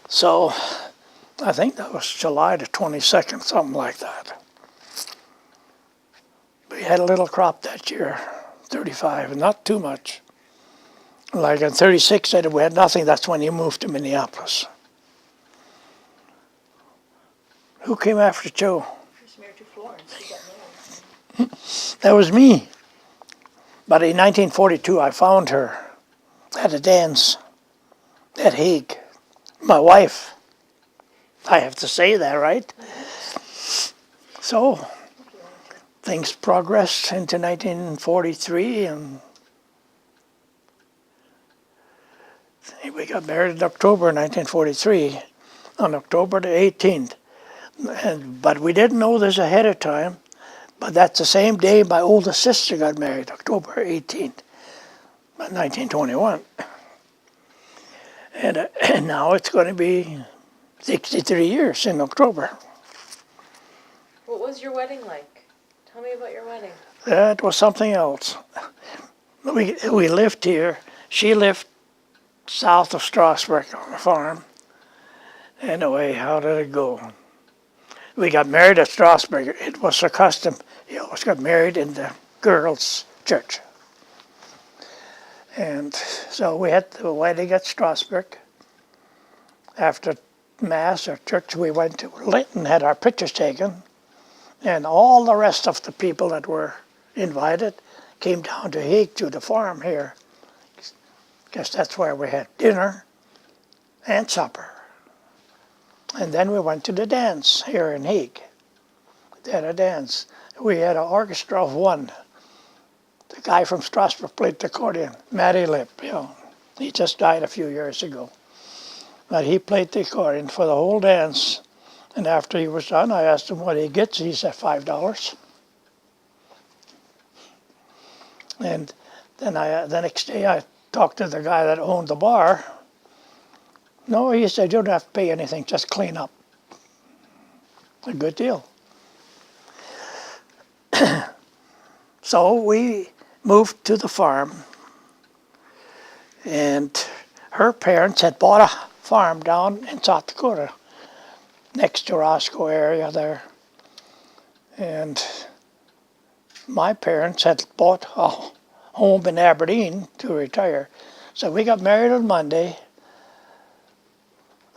So I think that was July the 22nd, something like that. We had a little crop that year, 35, and not too much. Like in 36, said we had nothing. That's when he moved to Minneapolis. Who came after Joe? First married to Florence. She got married. That was me. But in 1942, I found her at a dance at Hague. My wife. I have to say that, right? So things progressed into 1943, and we got married in October 1943, on October the 18th. But we didn't know this ahead of time. But that's the same day my oldest sister got married, October 18th, 1921. And now it's going to be 63 years in October. What was your wedding like? Tell me about your wedding. That was something else. We lived here. She lived south of Strasbourg on a farm. Anyway, how did it go? We got married at Strasbourg. It was a custom. You always got married in the girls' church. And so we had the wedding at Strasbourg. After Mass or church, we went to Linton, had our pictures taken. And all the rest of the people that were invited came down to Hague to the farm here. Because that's where we had dinner and supper. And then we went to the dance here in Hague. They had a dance. We had an orchestra of one. The guy from Strasbourg played the accordion, Matty Lip, you know. He just died a few years ago. But he played the accordion for the whole dance. And after he was done, I asked him what he gets. He said $5. And then the next day I talked to the guy that owned the bar. No, he said, you don't have to pay anything, just clean up. A good deal. So we moved to the farm, and her parents had bought a farm down in South Dakota, next to Roscoe area there. And my parents had bought a home in Aberdeen to retire. So we got married on Monday.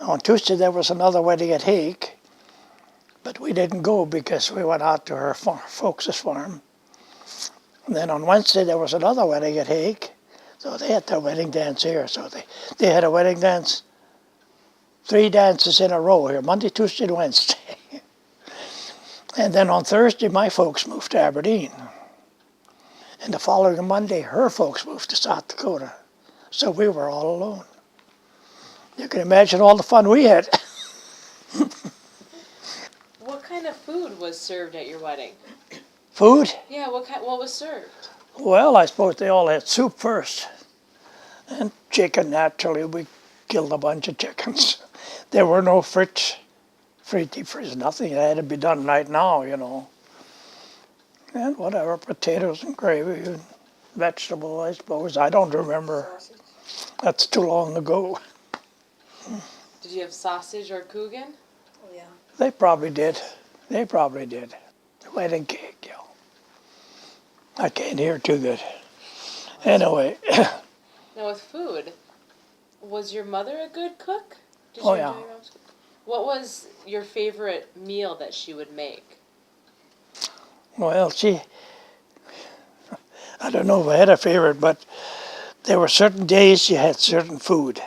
On Tuesday there was another wedding at Hague, but we didn't go because we went out to her folks' farm. And then on Wednesday there was another wedding at Hague, so they had their wedding dance here. So they had a wedding dance, 3 dances in a row here, Monday, Tuesday, and Wednesday. And then on Thursday my folks moved to Aberdeen. And the following Monday her folks moved to South Dakota. So we were all alone. You can imagine all the fun we had. What kind of food was served at your wedding? Food? Yeah, what was served? Well, I suppose they all had soup first. And chicken, naturally. We killed a bunch of chickens. There were no free deep freeze, nothing. It had to be done right now, you know. And whatever, potatoes and gravy and vegetable, I suppose. I don't remember. Sausage. That's too long ago. Did you have sausage or Coogan? Oh, yeah. They probably did. They probably did. The wedding cake, yeah. I can't hear too good. Anyway, Now with food, was your mother a good cook? Did Oh, you yeah. enjoy your mom's cook? What was your favorite meal that she would make? well, I don't know if I had a favorite, but there were certain days you had certain food.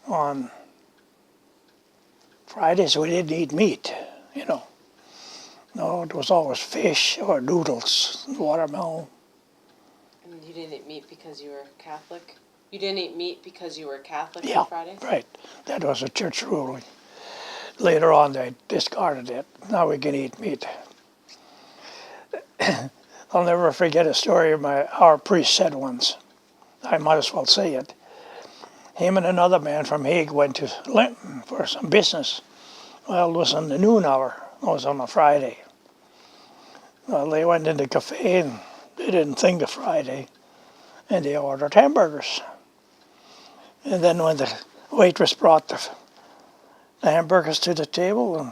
On Fridays we didn't eat meat, you know. No, it was always fish or noodles, watermelon. And you didn't eat meat because you were Catholic? You didn't eat meat because you were Catholic Yeah, on Fridays? right. That was a church ruling. Later on they discarded it. Now we can eat meat. I'll never forget a story our priest said once. I might as well say it. Him and another man from Hague went to Linton for some business. Well, it was in the noon hour. It was on a Friday. Well, they went in the cafe and they didn't think of Friday, and they ordered hamburgers. And then when the waitress brought the hamburgers to the table, and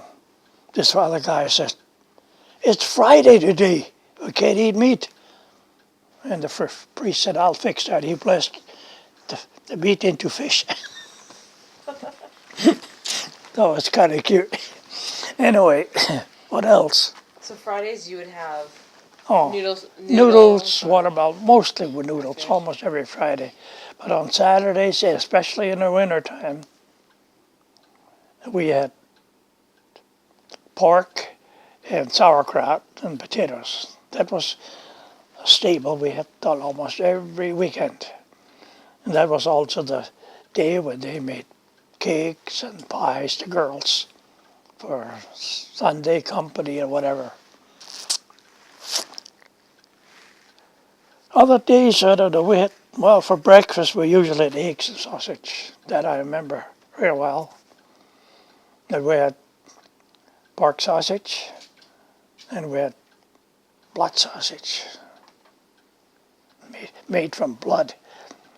this other guy said, "It's Friday today. We can't eat meat." And the priest said, "I'll fix that." He blessed the meat into fish. That was kind of cute. Anyway, what else? So Fridays you would have Oh, noodles or watermelon, mostly with noodles, fish. almost every Friday. But on Saturdays, especially in the wintertime, we had pork and sauerkraut and potatoes. That was a staple we had done almost every weekend. And that was also the day when they made cakes and pies to girls for Sunday company or whatever. Other days, I don't know, well, for breakfast we usually had eggs and sausage. That I remember real well. And we had pork sausage and we had blood sausage made from blood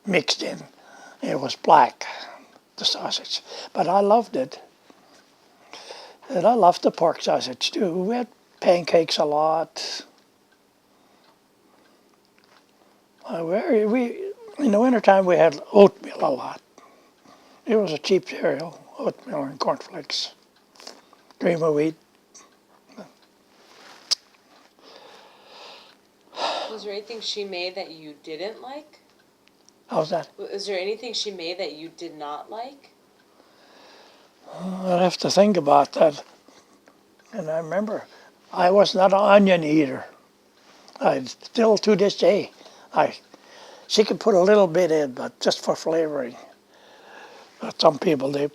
mixed in. It was black, the sausage. But I loved it. And I loved the pork sausage too. We had pancakes a lot. In the wintertime we had oatmeal a lot. It was a cheap cereal, oatmeal and cornflakes, cream of wheat. Was there anything she made that you didn't like? How's that? Was there anything she made that you did not like? I'd have to think about that. And I remember I was not an onion eater. I still to this day, she could put a little bit in, but just for flavoring. But some people, they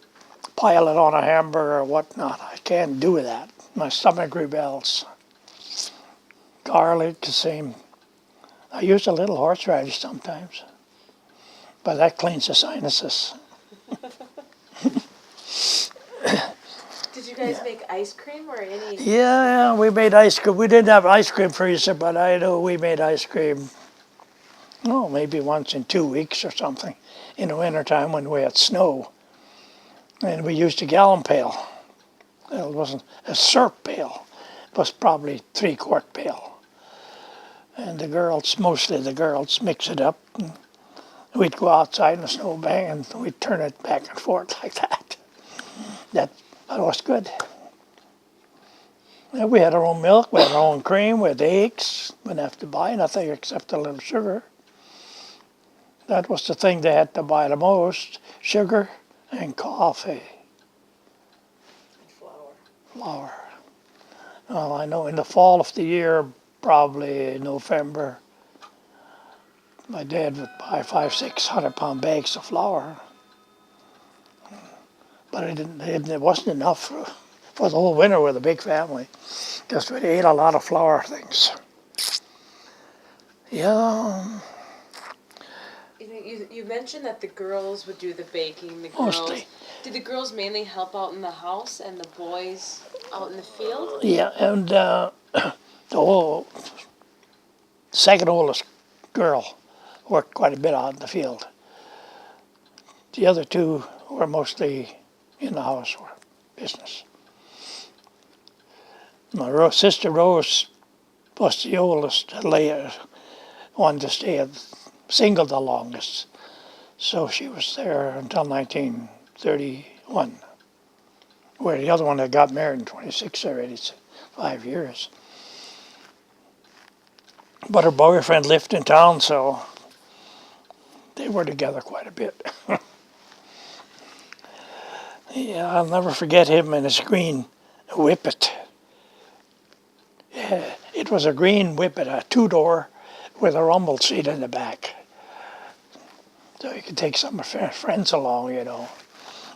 pile it on a hamburger or whatnot. I can't do that. My stomach rebels. Garlic, the same. I use a little horseradish sometimes, but that cleans the sinuses. Did you guys make ice cream or any? Yeah, we made ice cream. We didn't have ice cream freezer, but I know we made ice cream, oh, maybe once in 2 weeks or something in the wintertime when we had snow. And we used a gallon pail. It wasn't a syrup pail. It was probably 3-quart pail. And mostly the girls, mix it up. And we'd go outside in the snowbank and we'd turn it back and forth like that. That was good. And we had our own milk, we had our own cream, we had eggs. We didn't have to buy nothing except a little sugar. That was the thing they had to buy the most, sugar and coffee. Flour. Well, I know in the fall of the year, probably November, my dad would buy 500-600 pound bags of flour. But it wasn't enough for the whole winter with a big family. Because we ate a lot of flour things. Yeah, You mentioned that the girls would do the baking. mostly. Did the girls mainly help out in the house and the boys out in the field? Yeah, and the second oldest girl worked quite a bit out in the field. The other two were mostly in the house business. My sister Rose was the oldest, one to stay single the longest. So she was there until 1931, where the other one had got married in 26 already, 5 years. But her boyfriend lived in town, so they were together quite a bit. Yeah, I'll never forget him and his green Whippet. Yeah, it was a green Whippet, a two-door with a rumble seat in the back. So you could take some of your friends along, you know.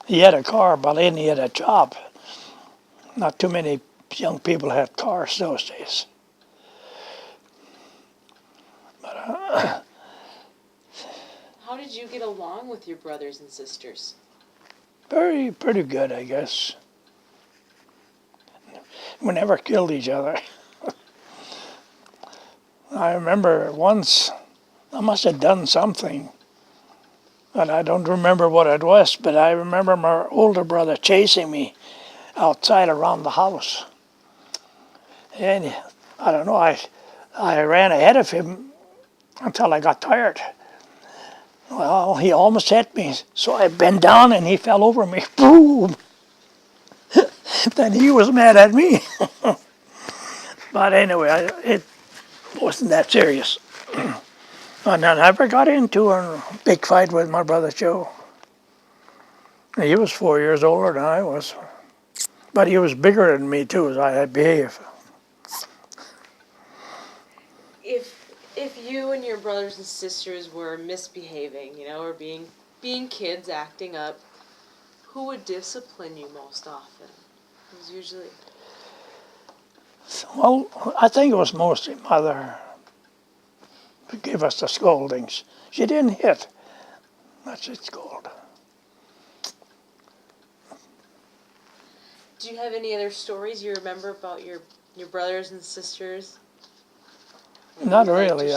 He had a car, but then he had a job. Not too many young people had cars those days. How did you get along with your brothers and sisters? Pretty good, I guess. We never killed each other. I remember once, I must have done something, but I don't remember what it was, but I remember my older brother chasing me outside around the house. And I don't know, I ran ahead of him until I got tired. Well, he almost hit me, so I bent down and he fell over me. Boom! Then he was mad at me. But anyway, it wasn't that serious. And I never got into a big fight with my brother Joe. He was 4 years older than I was. But he was bigger than me too, as I had behaved. If you and your brothers and sisters were misbehaving, or being kids acting up, who would discipline you most often? It was usually. Well, I think it was mostly Mother who gave us the scoldings. She didn't hit, but she'd scold. Do you have any other stories you remember about your brothers and sisters? Not really.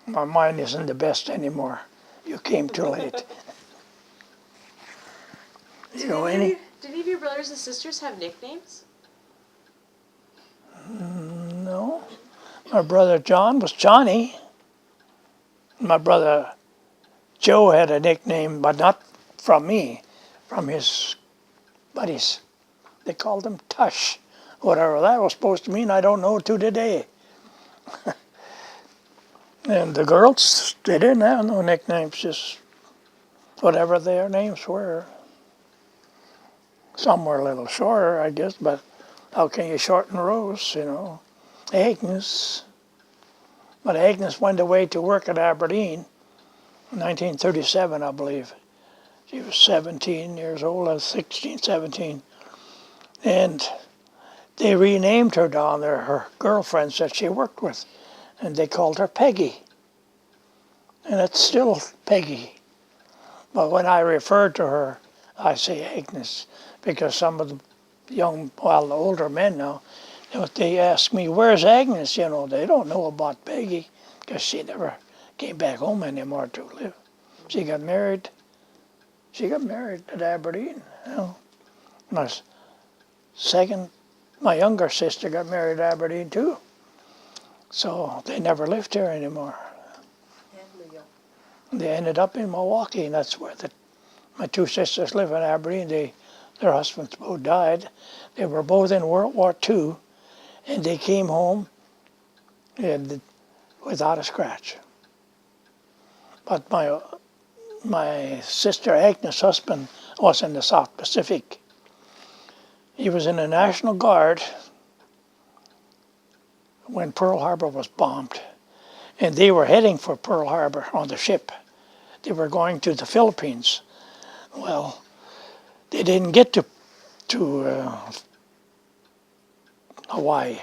My mind isn't the best anymore. You came too late. You know any? Did any of your brothers and sisters have nicknames? No. My brother John was Johnny. My brother Joe had a nickname, but not from me, from his buddies. They called him Tush. Whatever that was supposed to mean, I don't know to today. And the girls, they didn't have no nicknames, just whatever their names were. Some were a little shorter, I guess, but how can you shorten Rose, Agnes. But Agnes went away to work at Aberdeen in 1937, I believe. She was 17 years old, I was 16, 17. And they renamed her down there, her girlfriends that she worked with. And they called her Peggy. And it's still Peggy. But when I refer to her, I say Agnes, because some of the the older men now, they ask me, where's Agnes? They don't know about Peggy, because she never came back home anymore to live. She got married. At Aberdeen. My younger sister got married at Aberdeen too. So they never lived here anymore. They ended up in Milwaukee, and that's where my two sisters live in Aberdeen. Their husbands both died. They were both in World War II, and they came home without a scratch. But my sister Agnes' husband was in the South Pacific. He was in the National Guard when Pearl Harbor was bombed. And they were heading for Pearl Harbor on the ship. They were going to the Philippines. Well, they didn't get to Hawaii.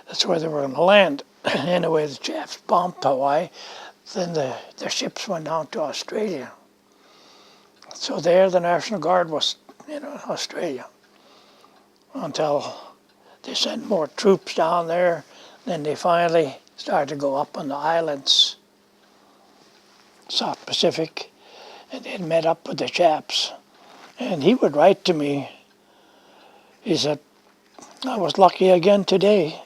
That's where they were going to land. Anyway, the Japs bombed Hawaii. Then the ships went down to Australia. So there the National Guard was in Australia until they sent more troops down there. Then they finally started to go up on the islands, South Pacific, and they met up with the Japs. And he would write to me. He said, I was lucky again today.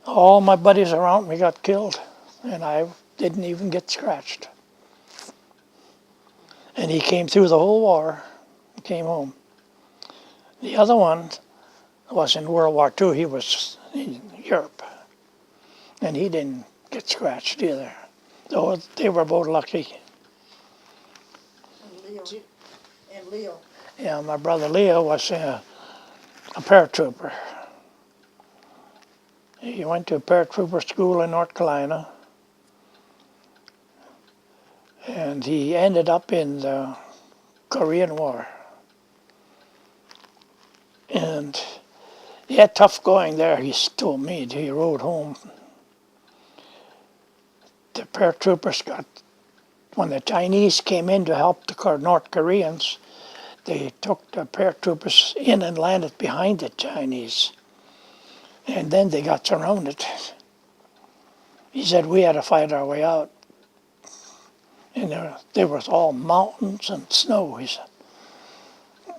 All my buddies around me got killed, and I didn't even get scratched. And he came through the whole war, came home. The other one was in World War II. He was in Europe, and he didn't get scratched either. So they were both lucky. And Leo. And Leo. Yeah, my brother Leo was a paratrooper. He went to a paratrooper school in North Carolina, and he ended up in the Korean War. And he had tough going there, he told me. He rode home. The paratroopers got, when the Chinese came in to help the North Koreans, they took the paratroopers in and landed behind the Chinese. And then they got surrounded. He said we had to fight our way out. And there was all mountains and snow, he said.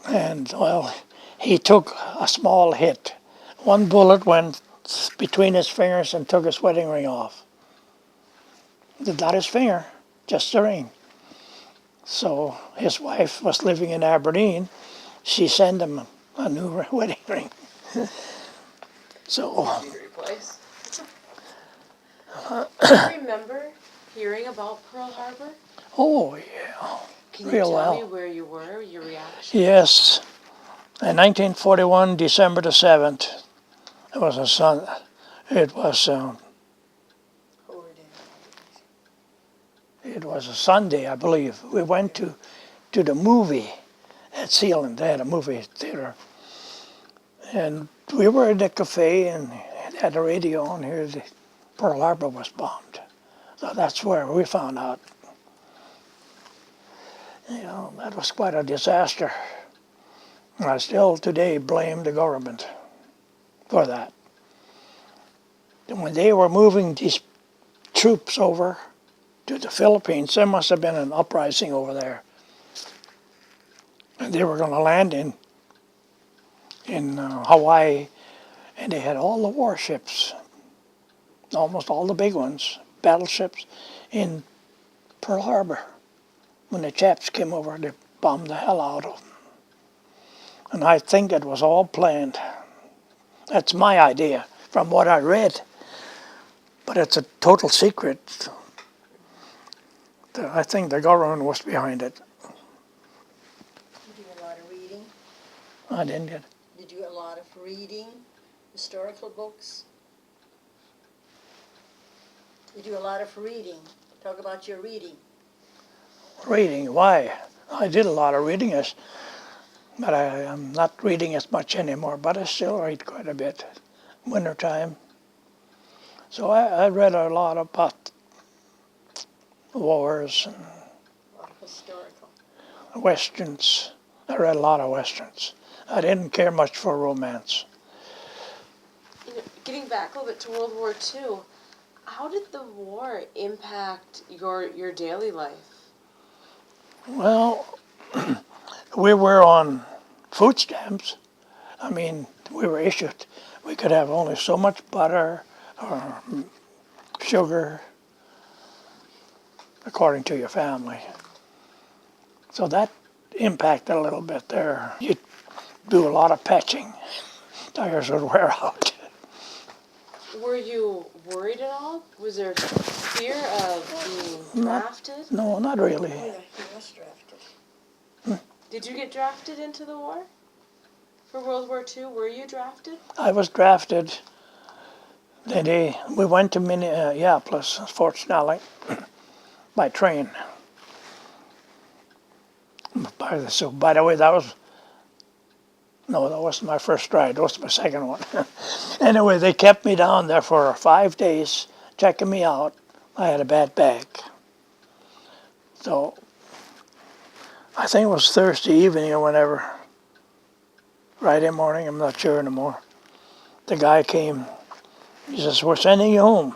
And, well, he took a small hit. One bullet went between his fingers and took his wedding ring off. Not his finger, just the ring. So his wife was living in Aberdeen. She sent him a new wedding ring. So, Easy to replace. Do you remember hearing about Pearl Harbor? oh yeah, Can you Real tell well. me where you were, your reaction? yes. In 1941, December the 7th, it was a sun. It was it was a Sunday, I believe. We went to the movie at Sealand. They had a movie theater, and we were in the cafe and had a radio on here. The Pearl Harbor was bombed, so that's where we found out. You know, that was quite a disaster. I still today blame the government for that. And when they were moving these troops over to the Philippines, there must have been an uprising over there. And they were going to land in Hawaii, and they had all the warships, almost all the big ones, battleships, in Pearl Harbor. When the Japs came over, they bombed the hell out of them. And I think it was all planned. That's my idea from what I read. But it's a total secret. I think the government was behind it. You do a lot of reading. I didn't get it. You do a lot of reading, historical books. You do a lot of reading. Talk about your reading. Reading, why? I did a lot of reading, but I am not reading as much anymore, but I still read quite a bit. Wintertime. So I read a lot about wars and A lot of historical. westerns. I read a lot of westerns. I didn't care much for romance. You know, getting back a little bit to World War II, how did the war impact your daily life? Well, we were on food stamps. I mean, we were issued. We could have only so much butter or sugar, according to your family. So that impacted a little bit there. You do a lot of patching. Tires would wear out. Were you worried at all? Was there fear of being drafted? No, not really. Oh yeah, he was drafted. Did you get drafted into the war? For World War II, were you drafted? I was drafted. We went to Minneapolis, Fort Snelling, by train. By the way, that wasn't my first ride. That was my second one. Anyway, they kept me down there for 5 days, checking me out. I had a bad back. So I think it was Thursday evening or whenever. Friday morning, I'm not sure anymore. The guy came. He says, "We're sending you home.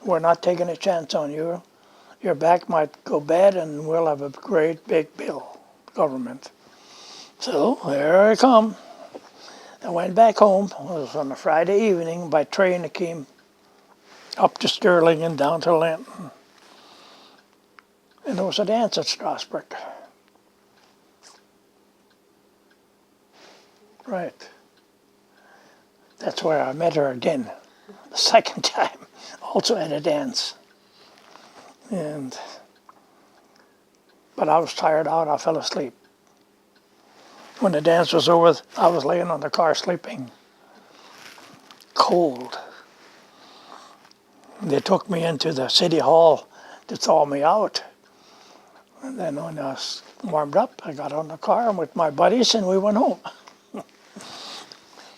We're not taking a chance on you. Your back might go bad and we'll have a great big bill, government." So there I come. I went back home. It was on a Friday evening. By train it came up to Sterling and down to Linton. And there was a dance at Strasbourg. Right. That's where I met her again, the second time, also at a dance. But I was tired out, I fell asleep. When the dance was over, I was laying on the car sleeping, cold. They took me into the city hall to thaw me out. And then when I was warmed up, I got on the car with my buddies and we went home.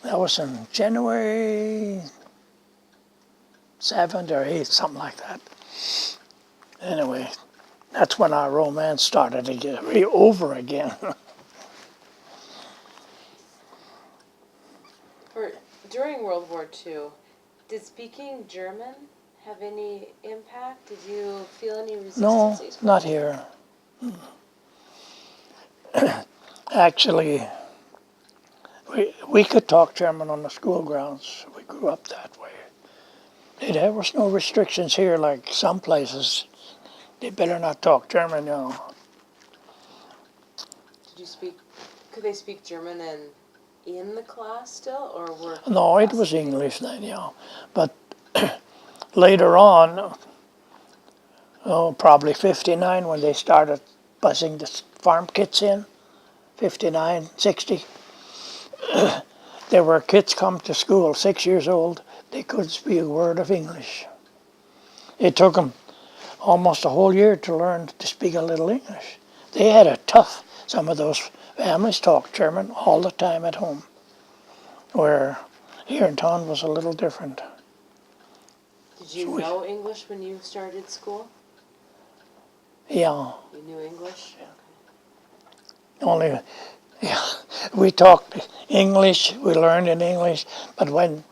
That was in January 7th or 8th, something like that. Anyway, that's when our romance started to get over again. During World War II, did speaking German have any impact? Did you feel any No, resistance? not here. Actually, we could talk German on the school grounds. We grew up that way. There was no restrictions here like some places. They better not talk German, you know. Could they speak German in the class still, or were No, it was English then, yeah. But later on, probably 59 when they started bussing the farm kids in, 59, 60. There were kids come to school, 6 years old, they couldn't speak a word of English. It took them almost a whole year to learn to speak a little English. They had it tough. Some of those families talked German all the time at home, where here in town was a little different. Did you know English when you started school? Yeah. You knew English? Only, yeah, we talked English, we learned in English, but when,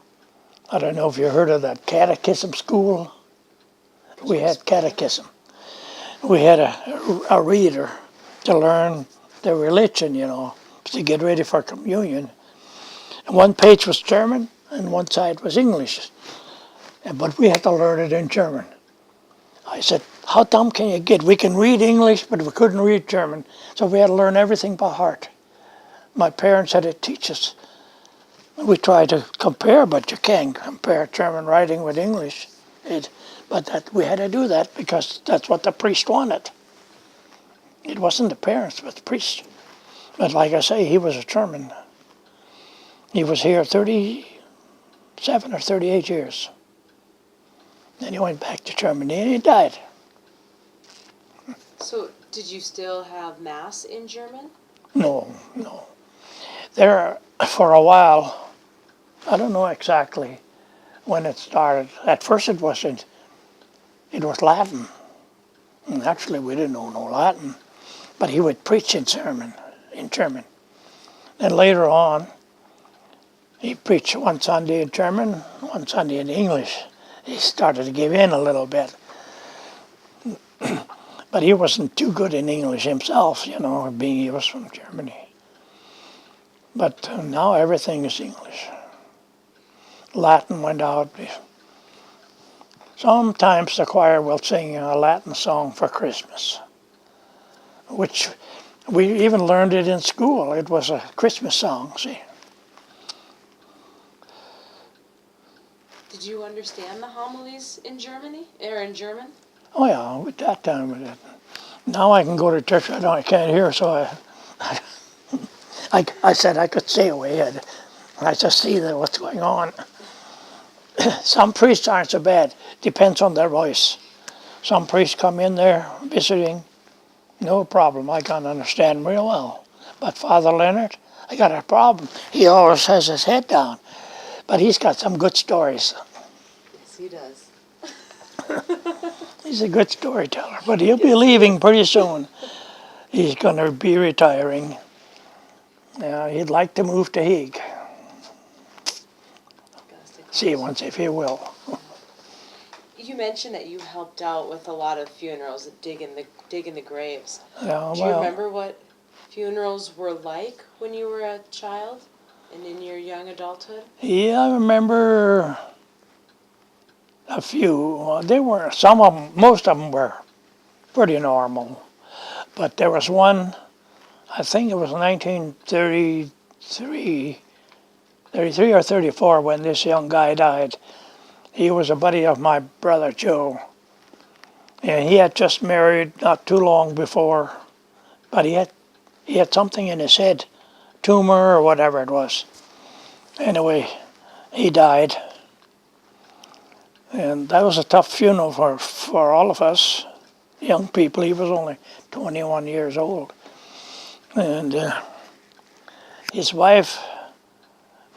I don't know if you heard of that catechism school, we had catechism. We had a reader to learn the religion, you know, to get ready for communion. And one page was German and one side was English, but we had to learn it in German. I said, how dumb can you get? We can read English, but we couldn't read German, so we had to learn everything by heart. My parents had to teach us. We tried to compare, but you can't compare German writing with English. But we had to do that because that's what the priest wanted. It wasn't the parents, but the priest. But like I say, he was a German. He was here 37 or 38 years. Then he went back to Germany and he died. So, did you still have Mass in German? No. There, for a while, I don't know exactly when it started. At first it was Latin. And actually we didn't know no Latin. But he would preach in German. Then later on, he preached one Sunday in German, one Sunday in English. He started to give in a little bit. But he wasn't too good in English himself, you know, being he was from Germany. But now everything is English. Latin went out. Sometimes the choir will sing a Latin song for Christmas, which we even learned it in school. It was a Christmas song, see. Did you understand the homilies in German? Oh yeah, at that time we did. Now I can go to church, I can't hear, so I said I could stay away. I just see what's going on. Some priests aren't so bad. Depends on their voice. Some priests come in there visiting, no problem. I can understand real well. But Father Leonard, I got a problem. He always has his head down, but he's got some good stories. Yes, he does. He's a good storyteller, but he'll be leaving pretty soon. He's going to be retiring. He'd like to move to Hague. See once if he will. You mentioned that you helped out with a lot of funerals, digging the graves. Yeah, Do you remember what funerals were like when you were a child and in your young adulthood? Yeah, I remember a few. They were, some of them, most of them were pretty normal. But there was one, I think it was 1933, 33 or 34 when this young guy died. He was a buddy of my brother Joe. And he had just married not too long before, but he had something in his head, tumor or whatever it was. Anyway, he died. And that was a tough funeral for all of us young people. He was only 21 years old. And his wife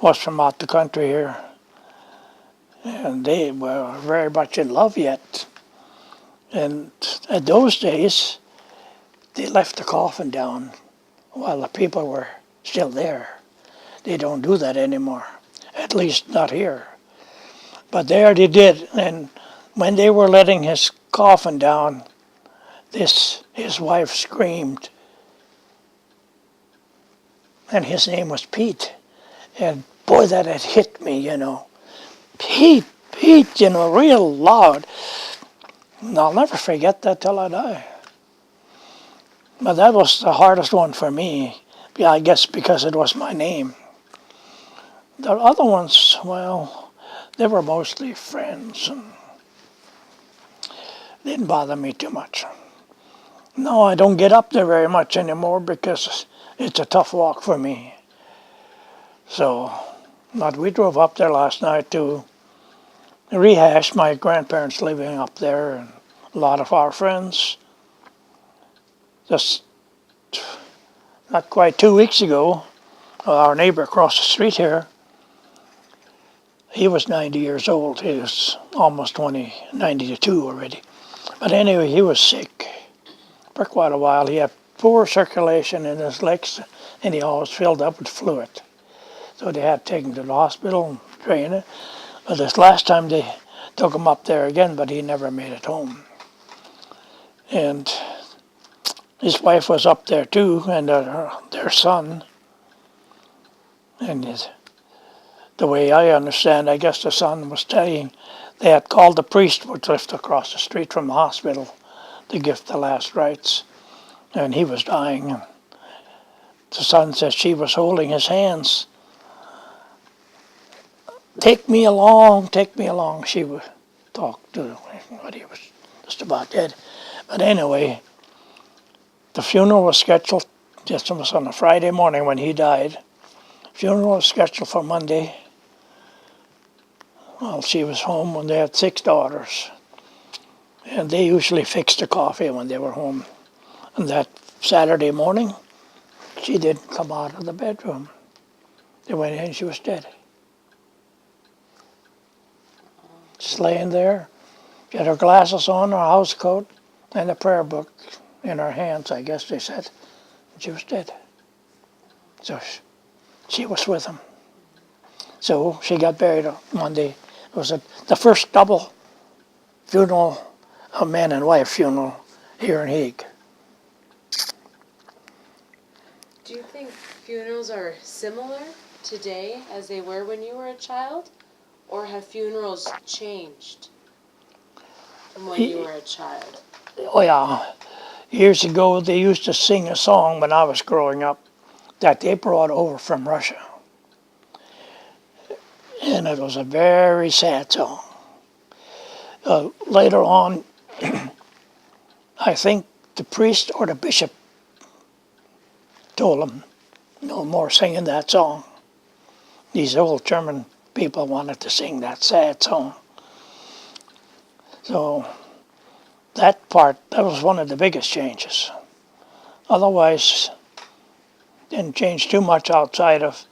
was from out the country here. And they were very much in love yet. And at those days, they left the coffin down while the people were still there. They don't do that anymore, at least not here. But there they did, and when they were letting his coffin down, his wife screamed, and his name was Pete. And boy, that had hit me, Pete, Pete, real loud. And I'll never forget that till I die. But that was the hardest one for me, I guess because it was my name. The other ones, well, they were mostly friends and didn't bother me too much. No, I don't get up there very much anymore because it's a tough walk for me. So, but we drove up there last night to rehash my grandparents living up there and a lot of our friends. Just not quite 2 weeks ago, our neighbor across the street here, he was 90 years old. He was almost 92 already. But anyway, he was sick for quite a while. He had poor circulation in his legs, and he always filled up with fluid. So they had to take him to the hospital and drain it. But this last time they took him up there again, but he never made it home. And his wife was up there too, and their son. And the way I understand, I guess the son was telling, they had called the priest, which lived across the street from the hospital, to give the last rites. And he was dying. And the son said she was holding his hands. Take me along, take me along. She would talk to him, but he was just about dead. But anyway, the funeral was scheduled, just it was on a Friday morning when he died. Funeral was scheduled for Monday. Well, she was home when they had 6 daughters. And they usually fixed the coffee when they were home. And that Saturday morning, she didn't come out of the bedroom. They went in, she was dead. Just laying there. She had her glasses on, her house coat, and a prayer book in her hands, I guess they said. And she was dead. So she was with him. So she got buried on Monday. It was the first double funeral, a man and wife funeral here in Hague. Do you think funerals are similar today as they were when you were a child? Or have funerals changed from when you were a child? Oh yeah. Years ago they used to sing a song when I was growing up that they brought over from Russia. And it was a very sad song. Later on, I think the priest or the bishop told them, no more singing that song. These old German people wanted to sing that sad song. So that was one of the biggest changes. Otherwise, didn't change too much outside of,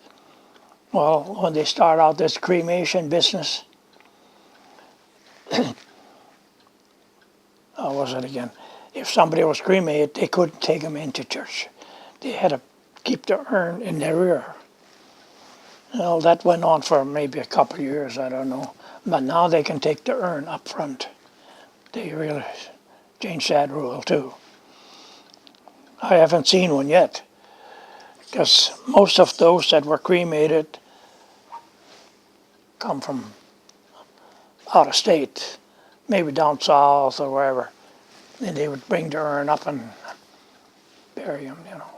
well, when they start out this cremation business. How was it again? If somebody was cremated, they couldn't take them into church. They had to keep the urn in their rear. Well, that went on for maybe a couple of years, I don't know. But now they can take the urn up front. They really changed that rule too. I haven't seen one yet, because most of those that were cremated come from out of state, maybe down south or wherever. Then they would bring the urn up and bury him, you know.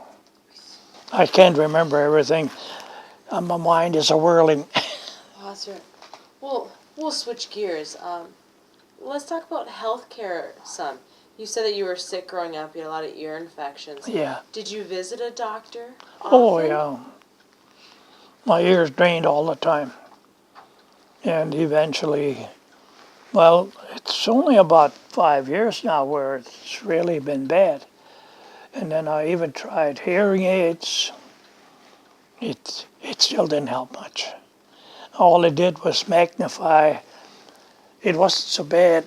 I can't remember everything. My mind is a whirling. Oh, that's right. Well, we'll switch gears. Let's talk about healthcare some. You said that you were sick growing up. You had a lot of ear infections. Yeah. Did you visit a doctor Oh, often? yeah. My ears drained all the time. And eventually, well, it's only about 5 years now where it's really been bad. And then I even tried hearing aids. It still didn't help much. All it did was magnify. It wasn't so bad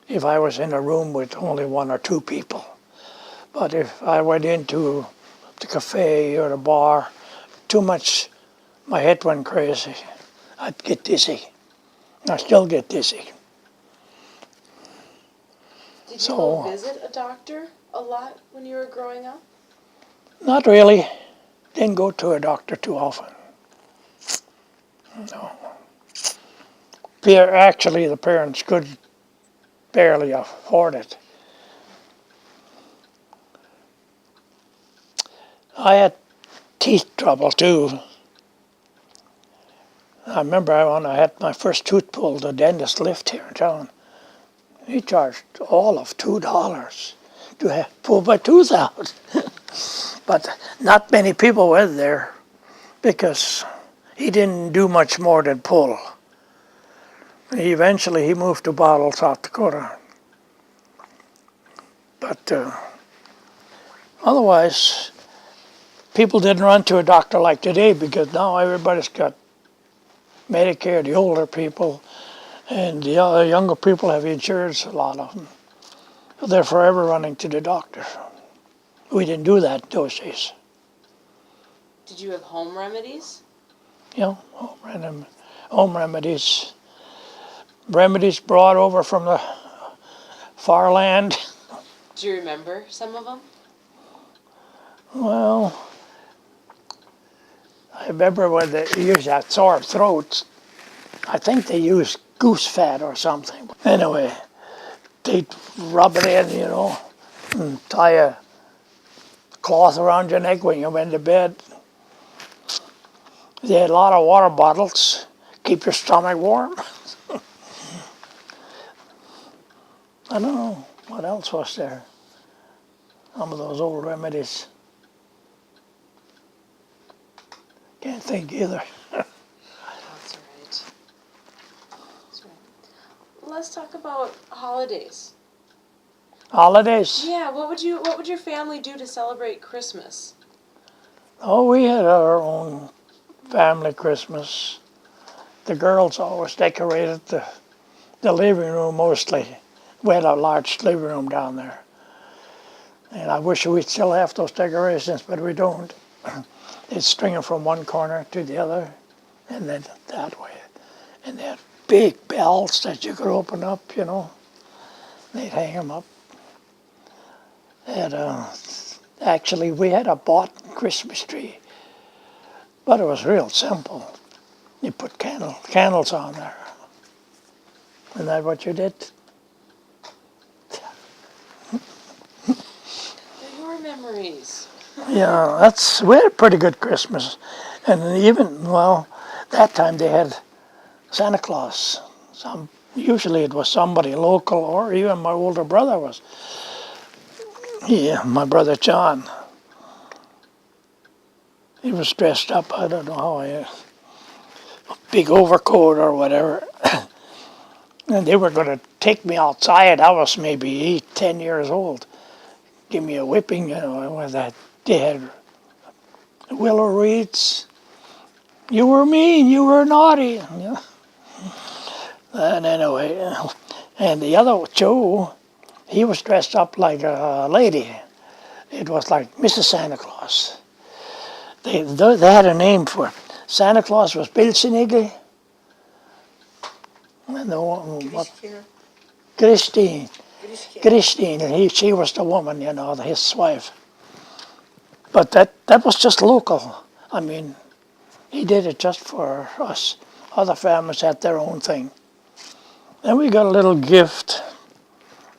if I was in a room with only one or two people. But if I went into the cafe or the bar, too much, my head went crazy. I'd get dizzy. I still get dizzy. Did you So- go visit a doctor a lot when you were growing up? Not really. Didn't go to a doctor too often. No. Actually, the parents could barely afford it. I had teeth trouble too. I remember when I had my first tooth pulled, the dentist lived here in town. He charged all of $2 to have pull my tooth out. But not many people went there because he didn't do much more than pull. Eventually he moved to Bottle, South Dakota. But otherwise, people didn't run to a doctor like today because now everybody's got Medicare, the older people, and the younger people have insurance, a lot of them. They're forever running to the doctor. We didn't do that those days. Did you have home remedies? You know, home remedies. Remedies brought over from the far land. Do you remember some of them? Well, I remember when they used that sore throats. I think they used goose fat or something. Anyway, they'd rub it in, you know, and tie a cloth around your neck when you went to bed. They had a lot of water bottles, keep your stomach warm. I don't know, what else was there? Some of those old remedies. Can't think either. That's right. That's right. Let's talk about holidays. Holidays? Yeah, what would your family do to celebrate Christmas? Oh, we had our own family Christmas. The girls always decorated the living room mostly. We had a large living room down there. And I wish we'd still have those decorations, but we don't. They'd string them from one corner to the other, and then that way. And they had big bells that you could open up, you know. They'd hang them up. And actually, we had a bought Christmas tree, but it was real simple. You put candles on there. Isn't that what you did? They're your memories. Yeah, we had a pretty good Christmas. And even, well, that time they had Santa Claus. Usually it was somebody local, or even my older brother was. Yeah, my brother John. He was dressed up, I don't know how, a big overcoat or whatever. And they were going to take me outside. I was maybe 8, 10 years old. Give me a whipping, you know, with that. They had willow wreaths. You were mean, you were naughty. You know? And anyway, and the other, Joe, he was dressed up like a lady. It was like Mrs. Santa Claus. They had a name for it. Santa Claus was Bill Sinigli. And the one, Christine. Christine, and she was the woman, you know, his wife. But that was just local. I mean, he did it just for us. Other families had their own thing. And we got a little gift.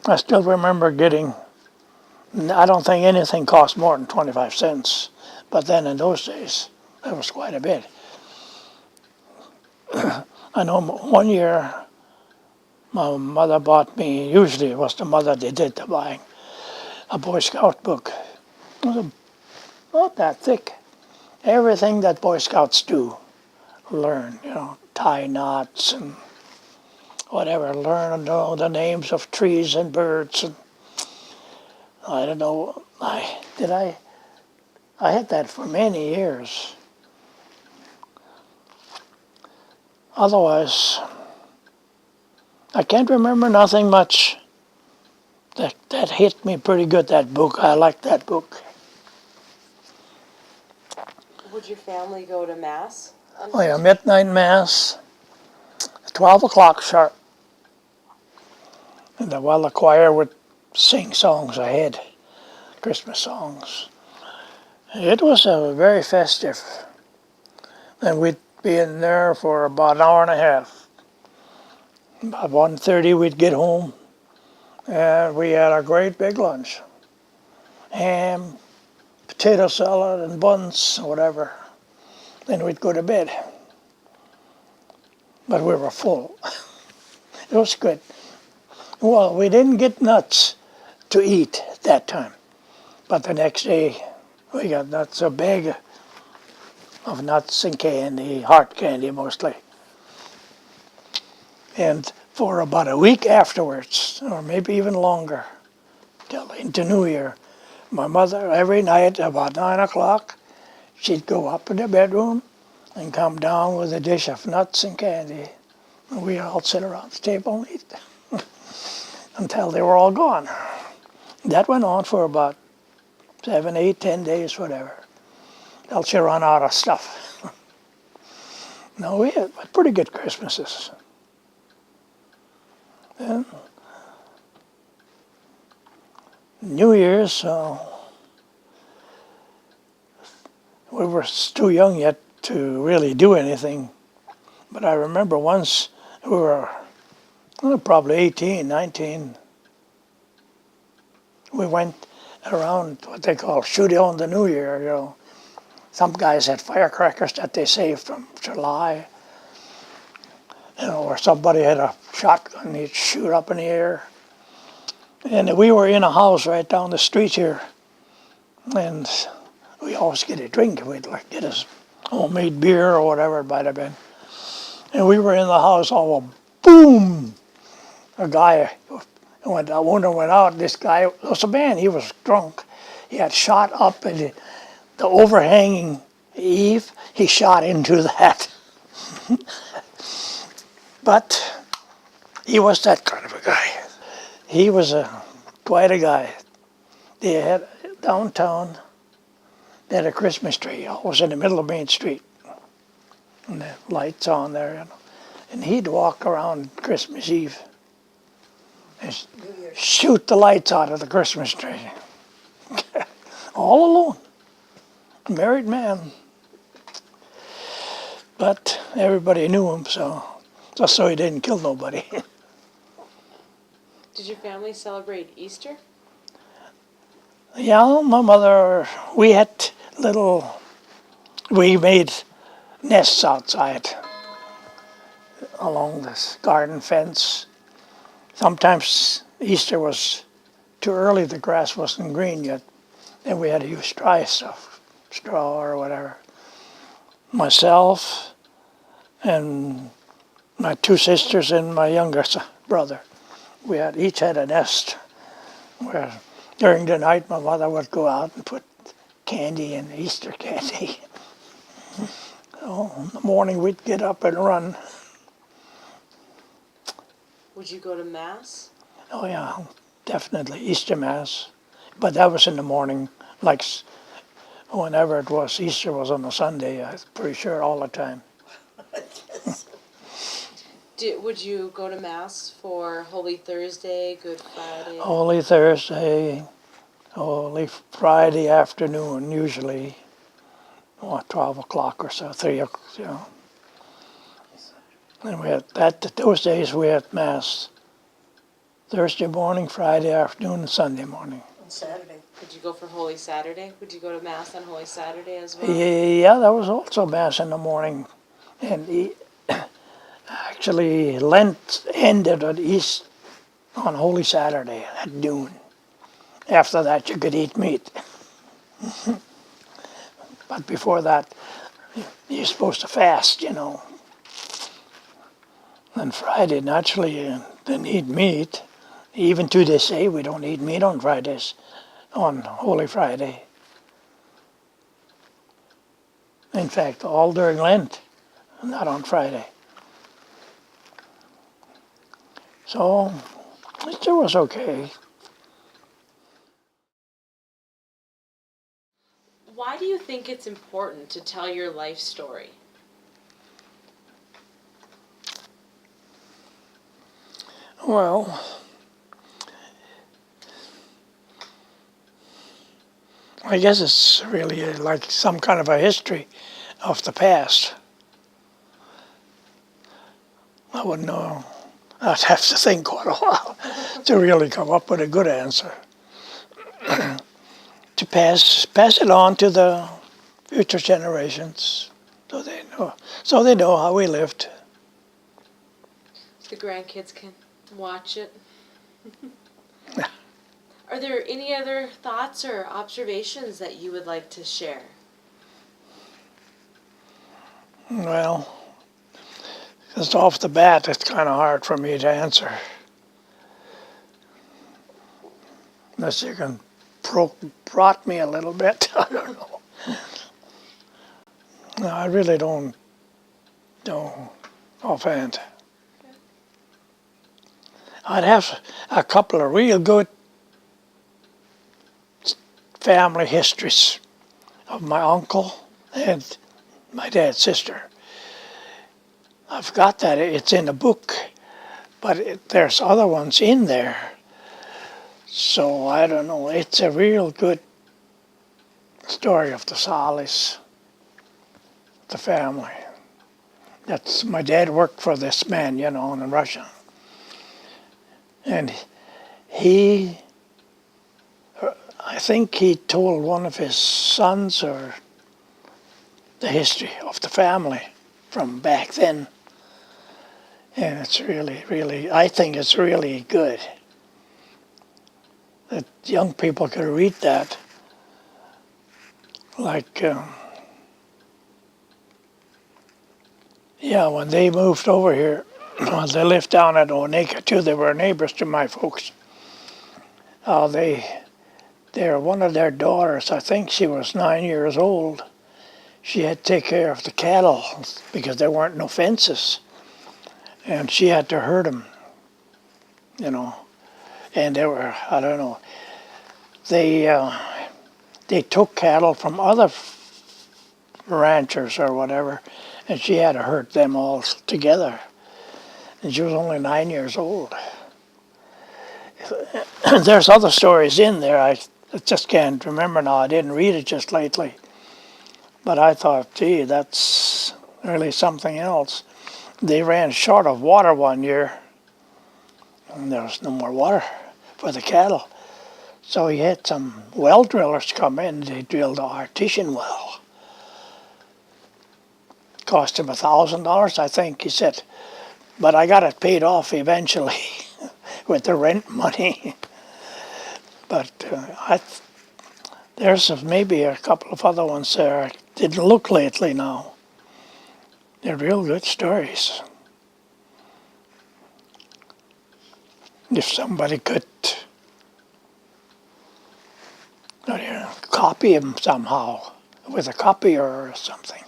I still remember getting, I don't think anything cost more than 25 cents. But then in those days, that was quite a bit. I know one year my mother bought me, usually it was the mother that did the buying, a Boy Scout book. It was about that thick. Everything that Boy Scouts do, learn, tie knots and whatever, learn to know the names of trees and birds. And I don't know, I had that for many years. Otherwise, I can't remember nothing much. That hit me pretty good, that book. I liked that book. Would your family go to Mass? Oh yeah, midnight mass, 12 o'clock sharp. And while the choir would sing songs ahead, Christmas songs. It was very festive. And we'd be in there for about an hour and a half. About 1:30 we'd get home, and we had a great big lunch. Ham, potato salad, and buns, whatever. Then we'd go to bed. But we were full. It was good. Well, we didn't get nuts to eat that time. But the next day, we got nuts, a bag of nuts and candy, hard candy mostly. And for about a week afterwards, or maybe even longer, till into New Year, my mother, every night about 9 o'clock, she'd go up in the bedroom and come down with a dish of nuts and candy. And we'd all sit around the table and eat until they were all gone. That went on for about 7, 8, 10 days, whatever. Till she run out of stuff. No, we had pretty good Christmases. And New Year's, we were too young yet to really do anything. But I remember once we were probably 18, 19. We went around what they call shooting on the New Year, Some guys had firecrackers that they saved from July. Or somebody had a shotgun, he'd shoot up in the air. And we were in a house right down the street here. And we always get a drink. We'd like get us homemade beer or whatever it might have been. And we were in the house, all boom! A guy went out, window went out. This guy was a man, he was drunk. He had shot up in the overhanging eave. He shot into that. But he was that kind of a guy. He was quite a guy. They had downtown, they had a Christmas tree, always in the middle of Main Street. And the lights on there, And he'd walk around Christmas Eve and shoot the lights out of the Christmas tree. All alone. Married man. But everybody knew him, just so he didn't kill nobody. Did your family celebrate Easter? Yeah, my mother, we made nests outside along this garden fence. Sometimes Easter was too early, the grass wasn't green yet, and we had to use dry stuff, straw or whatever. Myself and my two sisters and my youngest brother, we each had a nest where during the night my mother would go out and put candy in, Easter candy. So in the morning we'd get up and run. Would you go to Mass? Oh yeah, definitely, Easter Mass. But that was in the morning, like whenever it was, Easter was on a Sunday, I'm pretty sure all the time. Would you go to Mass for Holy Thursday, Good Friday? Holy Thursday, Holy Friday afternoon, usually, 12 o'clock or so, 3 o'clock, And those days we had Mass Thursday morning, Friday afternoon, and Sunday morning. On Saturday. Did you go for Holy Saturday? Would you go to Mass on Holy Saturday as well? Yeah, there was also Mass in the morning. And actually, Lent ended on Holy Saturday at noon. After that, you could eat meat. But before that, you're supposed to fast, And Friday, naturally, you didn't eat meat. Even to this day, we don't eat meat on Fridays, on Holy Friday. In fact, all during Lent, not on Friday. So, it was okay. Why do you think it's important to tell your life story? Well, I guess it's really like some kind of a history of the past. I wouldn't know. I'd have to think quite a while to really come up with a good answer. To pass it on to the future generations, so they know how we lived. The grandkids can watch it. Are there any other thoughts or observations that you would like to share? Well, just off the bat, it's kind of hard for me to answer. Unless you can prod me a little bit, I don't know. No, I really don't know offhand. I'd have a couple of real good family histories of my uncle and my dad's sister. I've got that, it's in a book, but there's other ones in there. So I don't know, it's a real good story of the Salis, the family. That's my dad worked for this man, in Russia. And I think he told one of his sons or the history of the family from back then. And it's really, really, I think it's really good that young people could read that. Like, when they moved over here, well, they lived down at Oneka too. They were neighbors to my folks. One of their daughters, I think she was 9 years old. She had to take care of the cattle because there weren't no fences. And she had to herd them, And they were, I don't know, they took cattle from other ranchers or whatever, and she had to herd them all together. And she was only 9 years old. There's other stories in there. I just can't remember now. I didn't read it just lately. But I thought, gee, that's really something else. They ran short of water one year, and there was no more water for the cattle. So he had some well drillers come in. They drilled an artesian well. Cost him $1,000, I think, he said. But I got it paid off eventually with the rent money. But there's maybe a couple of other ones there. I didn't look lately now. They're real good stories. If somebody could copy them somehow with a copier or something.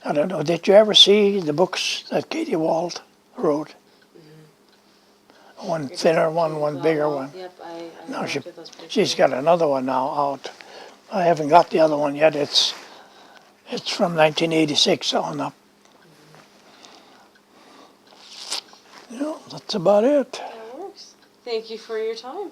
I don't know. Did you ever see the books that Katie Wald wrote? Mm-hmm. One thinner one bigger one. Yep, I No, looked at those pictures. she's got another one now out. I haven't got the other one yet. It's from 1986 on up. Mm-hmm. That's about it. That works. Thank you for your time.